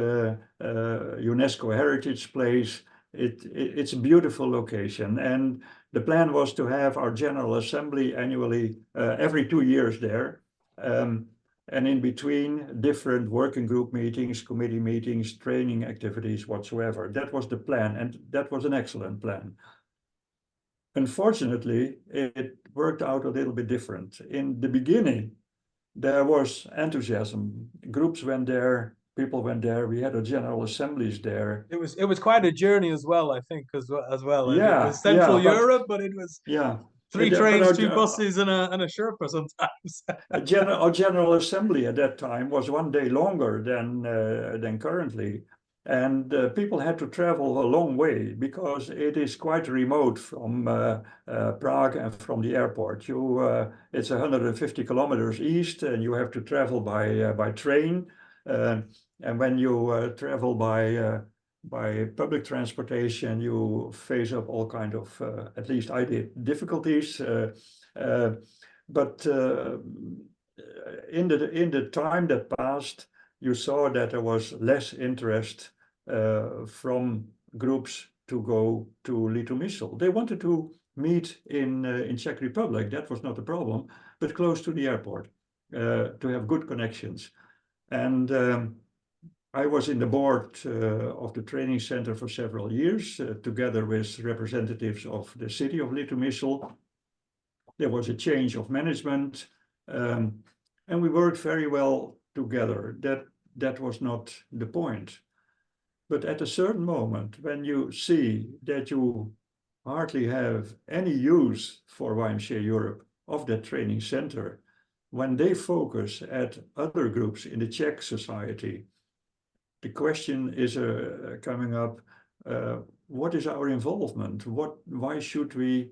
UNESCO heritage place. It's a beautiful location, and the plan was to have our General Assembly annually every 2 years there. And in between different working group meetings, committee meetings, training activities whatsoever. That was the plan, and that was an excellent plan. Unfortunately, it worked out a little bit different. In the beginning, there was enthusiasm. Groups went there, people went there. We had a general assemblies there. It was quite a journey as well, I think, as well. And it Yeah, was Central but Europe, but it was yeah, three but trains, two buses, and a Sherpa sometimes. our general assembly at that time was 1 day longer than currently, and people had to travel a long way because it is quite remote from Prague and from the airport. It's 150 kilometers east, and you have to travel by train. And when you travel by public transportation, you face up all kind of, at least I did, difficulties. But in the time that passed, you saw that there was less interest from groups to go to Little Mishel. They wanted to meet in Czech Republic. That was not a problem, but close to the airport to have good connections. And I was in the board of the training center for several years, together with representatives of the city of Little Mishel. There was a change of management, and we worked very well together. That was not the point. But at a certain moment, when you see that you hardly have any use for YMCA Europe of that training center, when they focus at other groups in the Czech society, the question is coming up, what is our involvement? Why should we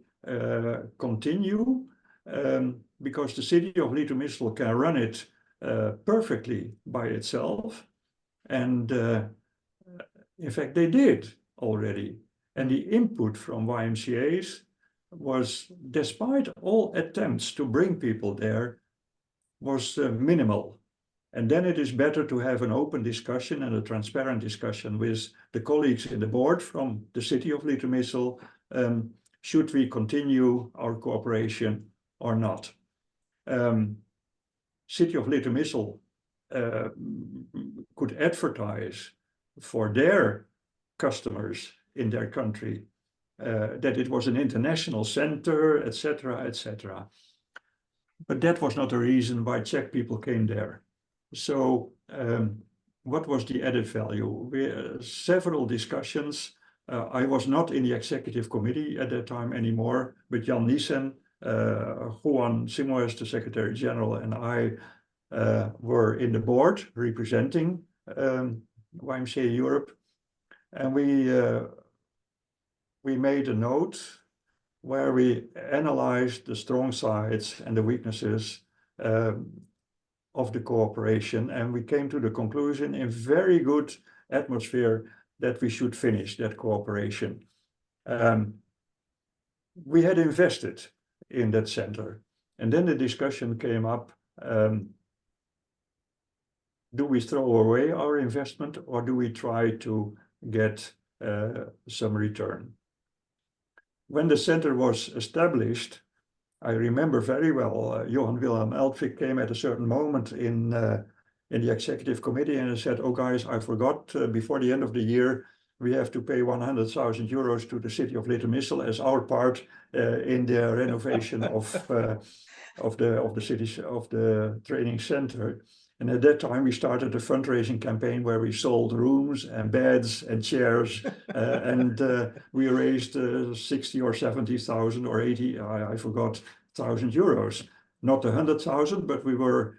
continue? Because the city of Litomyšl can run it perfectly by itself. And in fact, they did already. And the input from YMCA's was, despite all attempts to bring people there, was minimal. And then it is better to have an open discussion and a transparent discussion with the colleagues in the board from the city of Litomyšl. Should we continue our cooperation or not? City of Litomyšl could advertise for their customers in their country that it was an international center, etc., etc. But that was not the reason why Czech people came there. So what was the added value? Several discussions. I was not in the executive committee at that time anymore, but Jan Niesen, Juan Simoes, the Secretary General, and I were in the board representing YMCA Europe. And we made a note where we analyzed the strong sides and the weaknesses of the cooperation, and we came to the conclusion in very good atmosphere that we should finish that cooperation. We had invested in that center, and then the discussion came up, do we throw away our investment or do we try to get some return? When the center was established, I remember very well, Johan Wilhelm Eltvik came at a certain moment in the executive committee and said, oh guys, I forgot, before the end of the year, we have to pay 100,000 euros to the city of Litomyšl as our part in the renovation of the training center. And at that time, we started a fundraising campaign where we sold rooms and beds and chairs, and we raised 60 or 70,000 or 80, I forgot, thousand euros. Not 100,000, but we were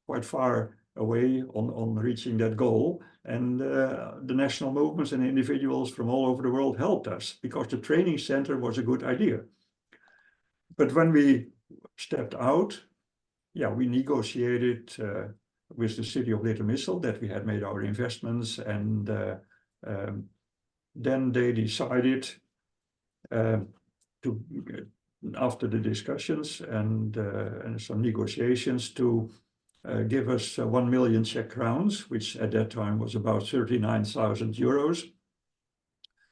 quite far away on reaching that goal. And the national movements and individuals from all over the world helped us because the training center was a good idea. But when we stepped out, yeah, we negotiated with the city of Litomyšl that we had made our investments, and then they decided to, after the discussions and some negotiations, to give us 1 million Czech crowns, which at that time was about 39,000 euros.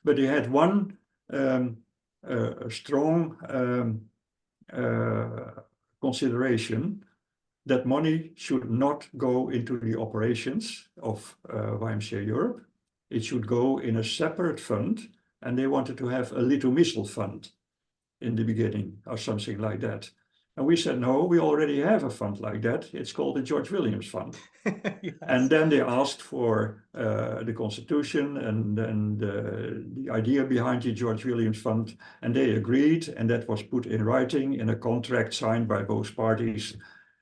But they had one strong consideration, that money should not go into the operations of YMCA Europe. It should go in a separate fund, and they wanted to have a Litomyšl fund in the beginning or something like that. And we said, no, we already have a fund like that. It's called the George Williams Fund. Yes. And then they asked for the constitution and the idea behind the George Williams Fund, and they agreed, and that was put in writing in a contract signed by both parties.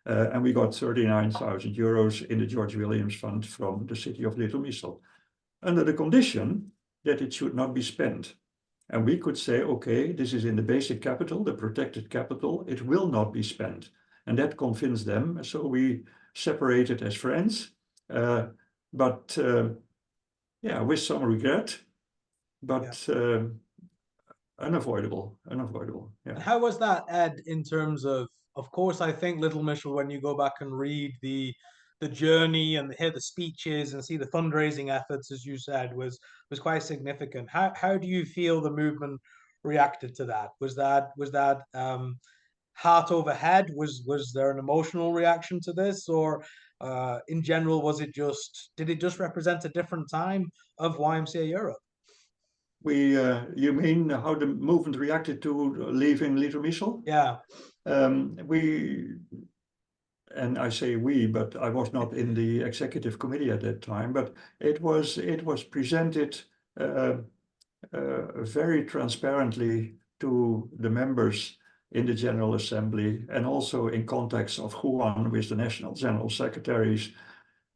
And we got 39,000 euros in the George Williams Fund from the city of Litomyšl, under the condition that it should not be spent. And we could say, okay, this is in the basic capital, the protected capital, it will not be spent. And that convinced them. So we separated as friends, but yeah, with some regret, but yeah. Unavoidable. Yeah. How was that, Ed, in terms of course, I think Litomyšl, when you go back and read the journey and hear the speeches and see the fundraising efforts, as you said, was quite significant. How do you feel the movement reacted to that? Was that heart over head? Was there an emotional reaction to this, or in general, did it just represent a different time of YMCA Europe? You mean how the movement reacted to leaving Litomyšl? Yeah. and I say we, but I was not in the executive committee at that time, but it was presented very transparently to the members in the General Assembly and also in context of Juan with the National General Secretaries,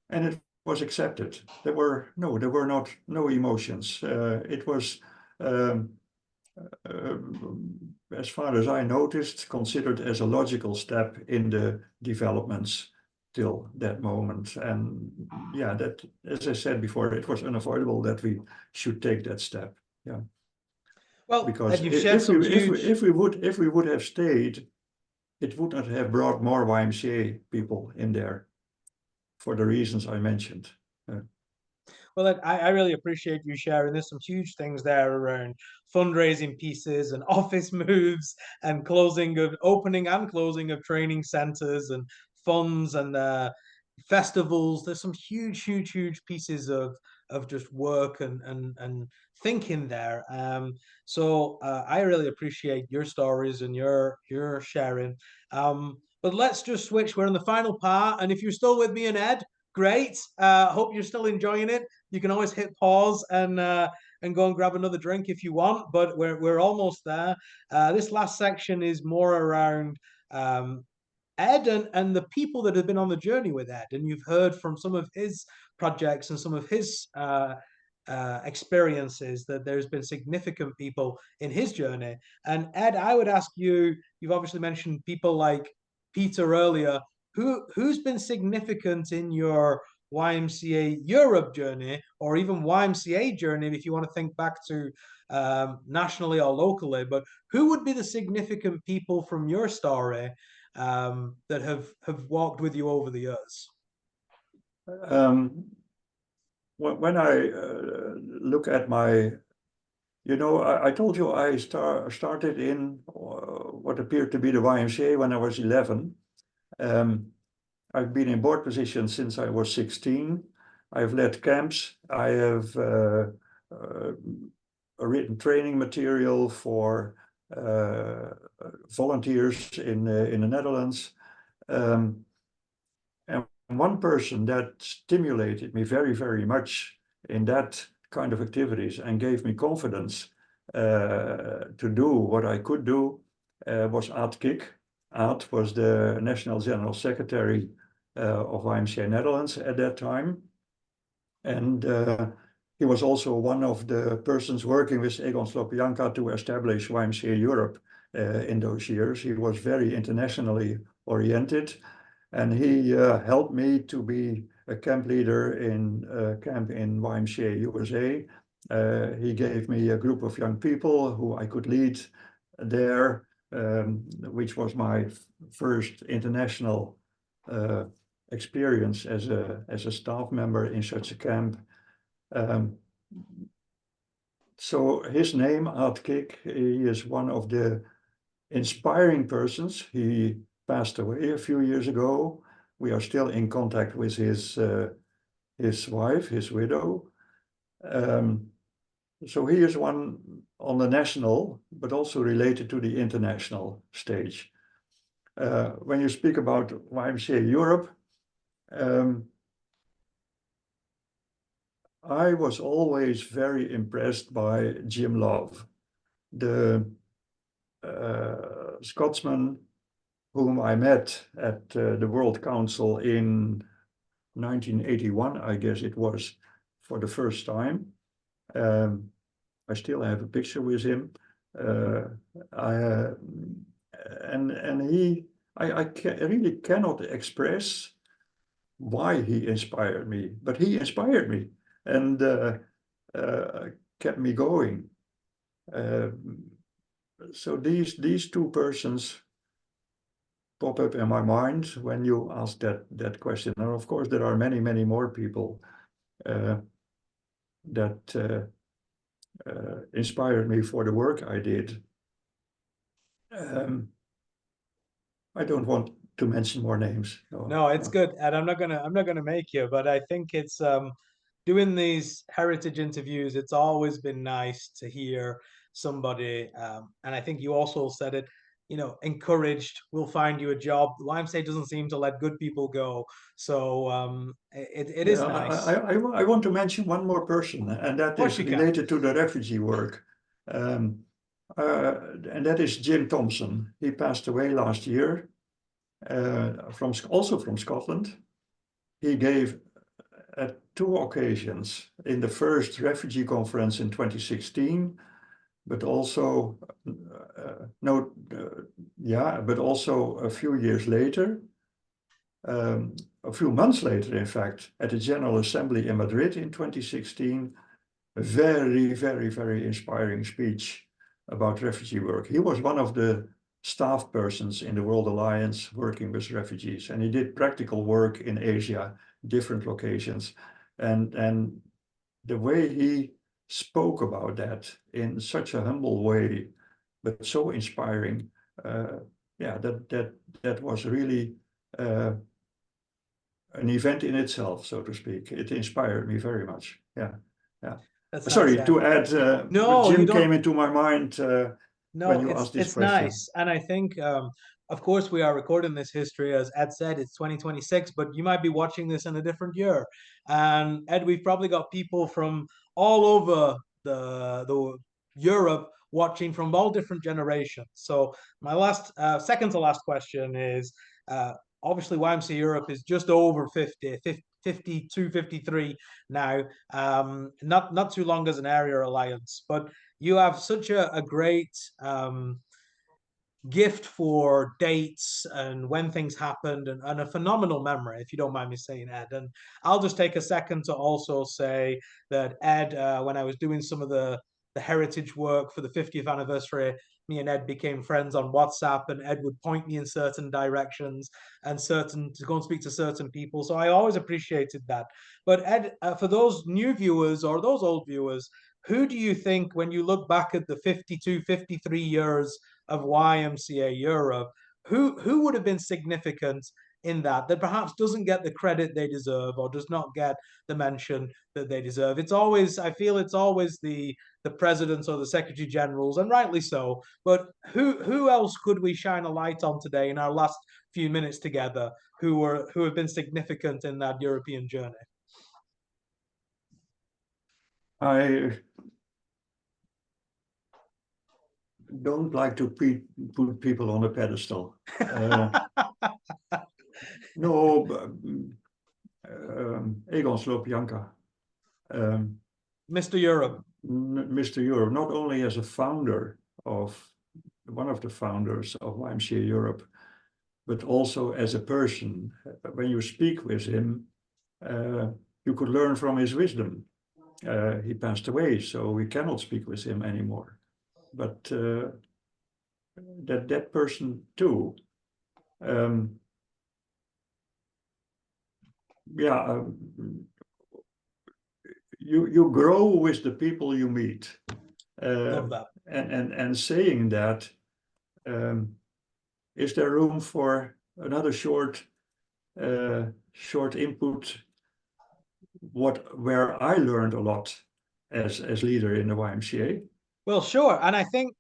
and it was accepted. There were no emotions. It was, um, as far as I noticed, considered as a logical step in the developments till that moment. And yeah, that, as I said before, it was unavoidable that we should take that step. Yeah, Well, because Ed, you've shared some huge. if we would have stayed, it would not have brought more YMCA people in there for the reasons I mentioned. Well, I really appreciate you sharing. There's some huge things there around fundraising pieces and office moves and closing of opening and closing of training centers and funds and festivals. There's some huge pieces of just work and thinking there. So I really appreciate your stories and your sharing. But let's just switch. We're in the final part, and if you're still with me and Ed, great. Hope you're still enjoying it. You can always hit pause and go and grab another drink if you want. But we're almost there. This last section is more around Ed and the people that have been on the journey with Ed, and you've heard from some of his projects and some of his experiences that there's been significant people in his journey. And Ed, I would ask you, you've obviously mentioned people like Peter earlier. Who's been significant in your YMCA Europe journey, or even YMCA journey, if you want to think back to nationally or locally? But who would be the significant people from your story that have walked with you over the years? Um, when I look at my, I told you I started in what appeared to be the YMCA when I was 11. I've been in board positions since I was 16. I've led camps. I have written training material for volunteers in the Netherlands. And one person that stimulated me very much in that kind of activities and gave me confidence to do what I could do was Ed Eggink. Ed was the National General Secretary of YMCA Netherlands at that time. And he was also one of the persons working with Egon Slopianka to establish YMCA Europe in those years. He was very internationally oriented, and he helped me to be a camp leader in a camp in YMCA USA. He gave me a group of young people who I could lead there, which was my first international experience as a staff member in such a camp. So his name, Ed Eggink, he is one of the inspiring persons. He passed away a few years ago. We are still in contact with his wife, his widow. So he is one on the national, but also related to the international stage. When you speak about YMCA Europe, I was always very impressed by Jim Love, the Scotsman whom I met at the World Council in 1981, I guess it was, for the first time. I still have a picture with him. I really cannot express why he inspired me, but he inspired me and kept me going. So these two persons pop up in my mind when you ask that question. And of course, there are many more people that inspired me for the work I did. I don't want to mention more names. No, it's good, and I'm not gonna make you, but I think it's doing these heritage interviews. It's always been nice to hear somebody, and I think you also said it. encouraged, we'll find you a job. The YMCA doesn't seem to let good people go. So it is Yeah, nice. Of I want to mention one more person, and that course is you can. related to the refugee work. Um, and that is Jim Thompson. He passed away last year, also from Scotland. He gave at two occasions, in the first refugee conference in 2016, but also no, yeah, but also a few years later, a few months later, in fact, at the General Assembly in Madrid in 2016, a very, very, very inspiring speech about refugee work. He was one of the staff persons in the World Alliance working with refugees, and he did practical work in Asia, different locations. And the way he spoke about that in such a humble way, but so inspiring, yeah, that was really an event in itself, so to speak. It inspired me very much. Yeah, yeah. That's nice, Sorry Ed. to add, No, you Jim don't. came into my mind when No, you it's asked this it's question. nice, and I think, of course, we are recording this history, as Ed said, it's 2026, but you might be watching this in a different year. And Ed, we've probably got people from all over the Europe watching from all different generations. So my second to last question is, uh, obviously YMCA Europe is just over 50, 52, 53 now. Not too long as an area alliance, but you have such a great gift for dates and when things happened, and a phenomenal memory, if you don't mind me saying, Ed. And I'll just take a second to also say that Ed, when I was doing some of the heritage work for the 50th anniversary, me and Ed became friends on WhatsApp, and Ed would point me in certain directions and certain to go and speak to certain people. So I always appreciated that. But Ed, for those new viewers or those old viewers, who do you think, when you look back at the 52, 53 years of YMCA Europe, who would have been significant in that perhaps doesn't get the credit they deserve or does not get the mention that they deserve? It's always, I feel it's always the presidents or the secretary generals, and rightly so. But who else could we shine a light on today in our last few minutes together, who have been significant in that European journey? I don't like to put people on a pedestal. No, Egon Slopianka, Mr. Europe. Mr. Europe, not only as a founder of one of the founders of YMCA Europe, but also as a person. When you speak with him, you could learn from his wisdom. He passed away, so we cannot speak with him anymore. But that person too, yeah, you grow with the people you meet. Love that. And saying that, is there room for another short input? Where I learned a lot as leader in the YMCA. Well, sure. And I think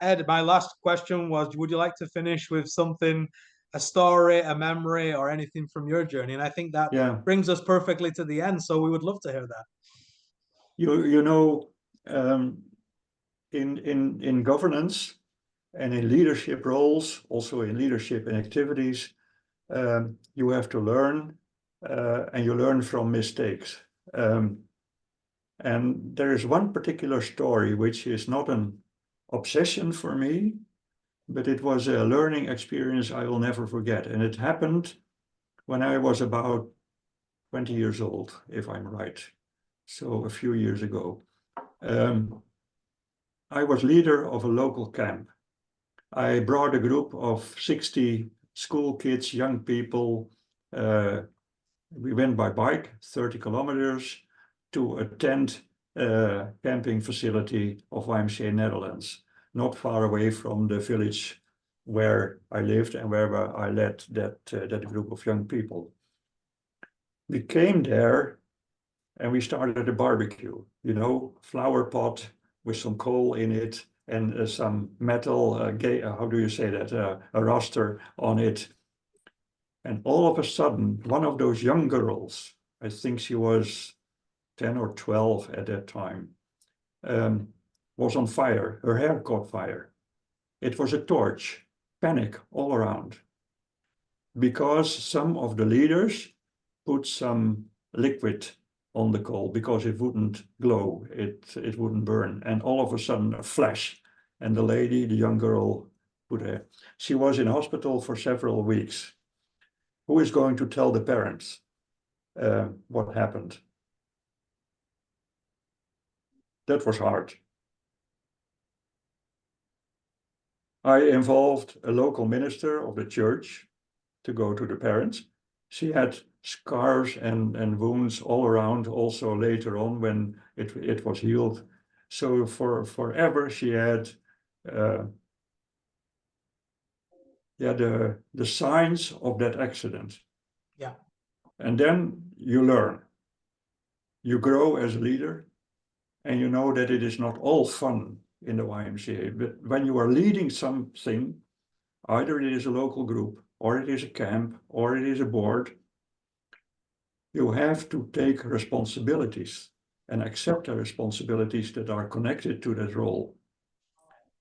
Ed, my last question was, would you like to finish with something, a story, a memory, or anything from your journey? And I think that Yeah, brings us perfectly to the end. So we would love to hear that. you know, in governance and in leadership roles, also in leadership and activities, you have to learn, and you learn from mistakes. And there is one particular story which is not an obsession for me, but it was a learning experience I will never forget. And it happened when I was about 20 years old, if I'm right. So a few years ago. I was leader of a local camp. I brought a group of 60 school kids, young people. We went by bike 30 kilometers to a tent camping facility of YMCA Netherlands, not far away from the village where I lived and where I led that group of young people. We came there and we started a barbecue, flower pot with some coal in it and some metal, how do you say that, a raster on it. And all of a sudden, one of those young girls, I think she was 10 or 12 at that time, was on fire. Her hair caught fire. It was a torch, panic all around. Because some of the leaders put some liquid on the coal because it wouldn't glow, it wouldn't burn. And all of a sudden a flash. And the lady, the young girl, she was in hospital for several weeks. Who is going to tell the parents what happened? That was hard. I involved a local minister of the church to go to the parents. She had scars and wounds all around also later on when it was healed. So forever she had the signs of that accident. Yeah. And then you learn. You grow as a leader, and you know that it is not all fun in the YMCA. But when you are leading something, either it is a local group, or it is a camp, or it is a board, you have to take responsibilities and accept the responsibilities that are connected to that role.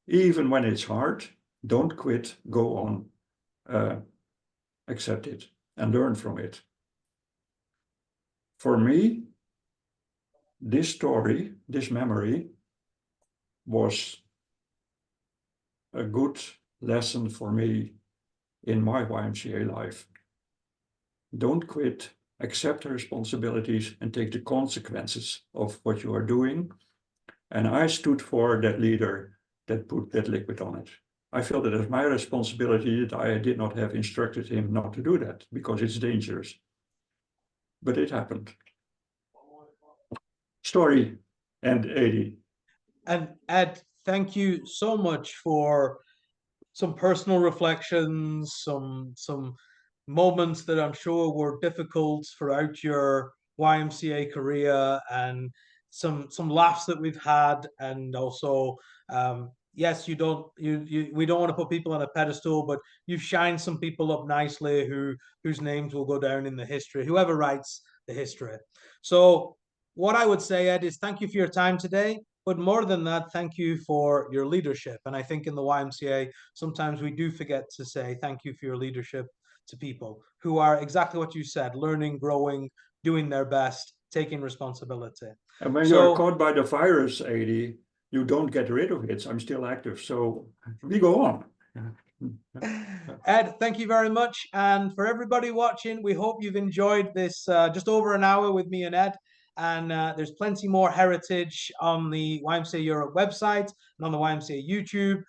Even when it's hard, don't quit, go on, accept it and learn from it. For me, this story, this memory, was a good lesson for me in my YMCA life. Don't quit, accept the responsibilities and take the consequences of what you are doing. And I stood for that leader that put that liquid on it. I felt it as my responsibility that I did not have instructed him not to do that because it's dangerous. But it happened. Story and 80. And Ed, thank you so much for some personal reflections, some moments that I'm sure were difficult throughout your YMCA career, and some laughs that we've had, and also yes, we don't want to put people on a pedestal, but you've shined some people up nicely whose names will go down in the history, whoever writes the history. So what I would say, Ed, is thank you for your time today. But more than that, thank you for your leadership. And I think in the YMCA, sometimes we do forget to say thank you for your leadership to people who are exactly what you said, learning, growing, doing their best, taking responsibility. And when you're So, caught by the virus, 80, you don't get rid of it. I'm still active. So we go on. Ed, thank you very much. And for everybody watching, we hope you've enjoyed this just over an hour with me and Ed. And there's plenty more heritage on the YMCA Europe website and on the YMCA YouTube.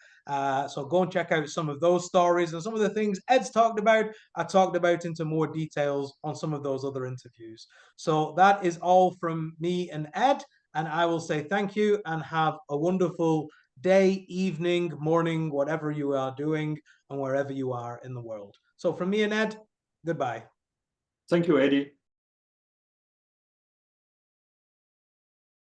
So go and check out some of those stories and some of the things Ed's talked about. I talked about into more details on some of those other interviews. So that is all from me and Ed. And I will say thank you and have a wonderful day, evening, morning, whatever you are doing and wherever you are in the world. So from me and Ed, goodbye. Thank you, Eddie.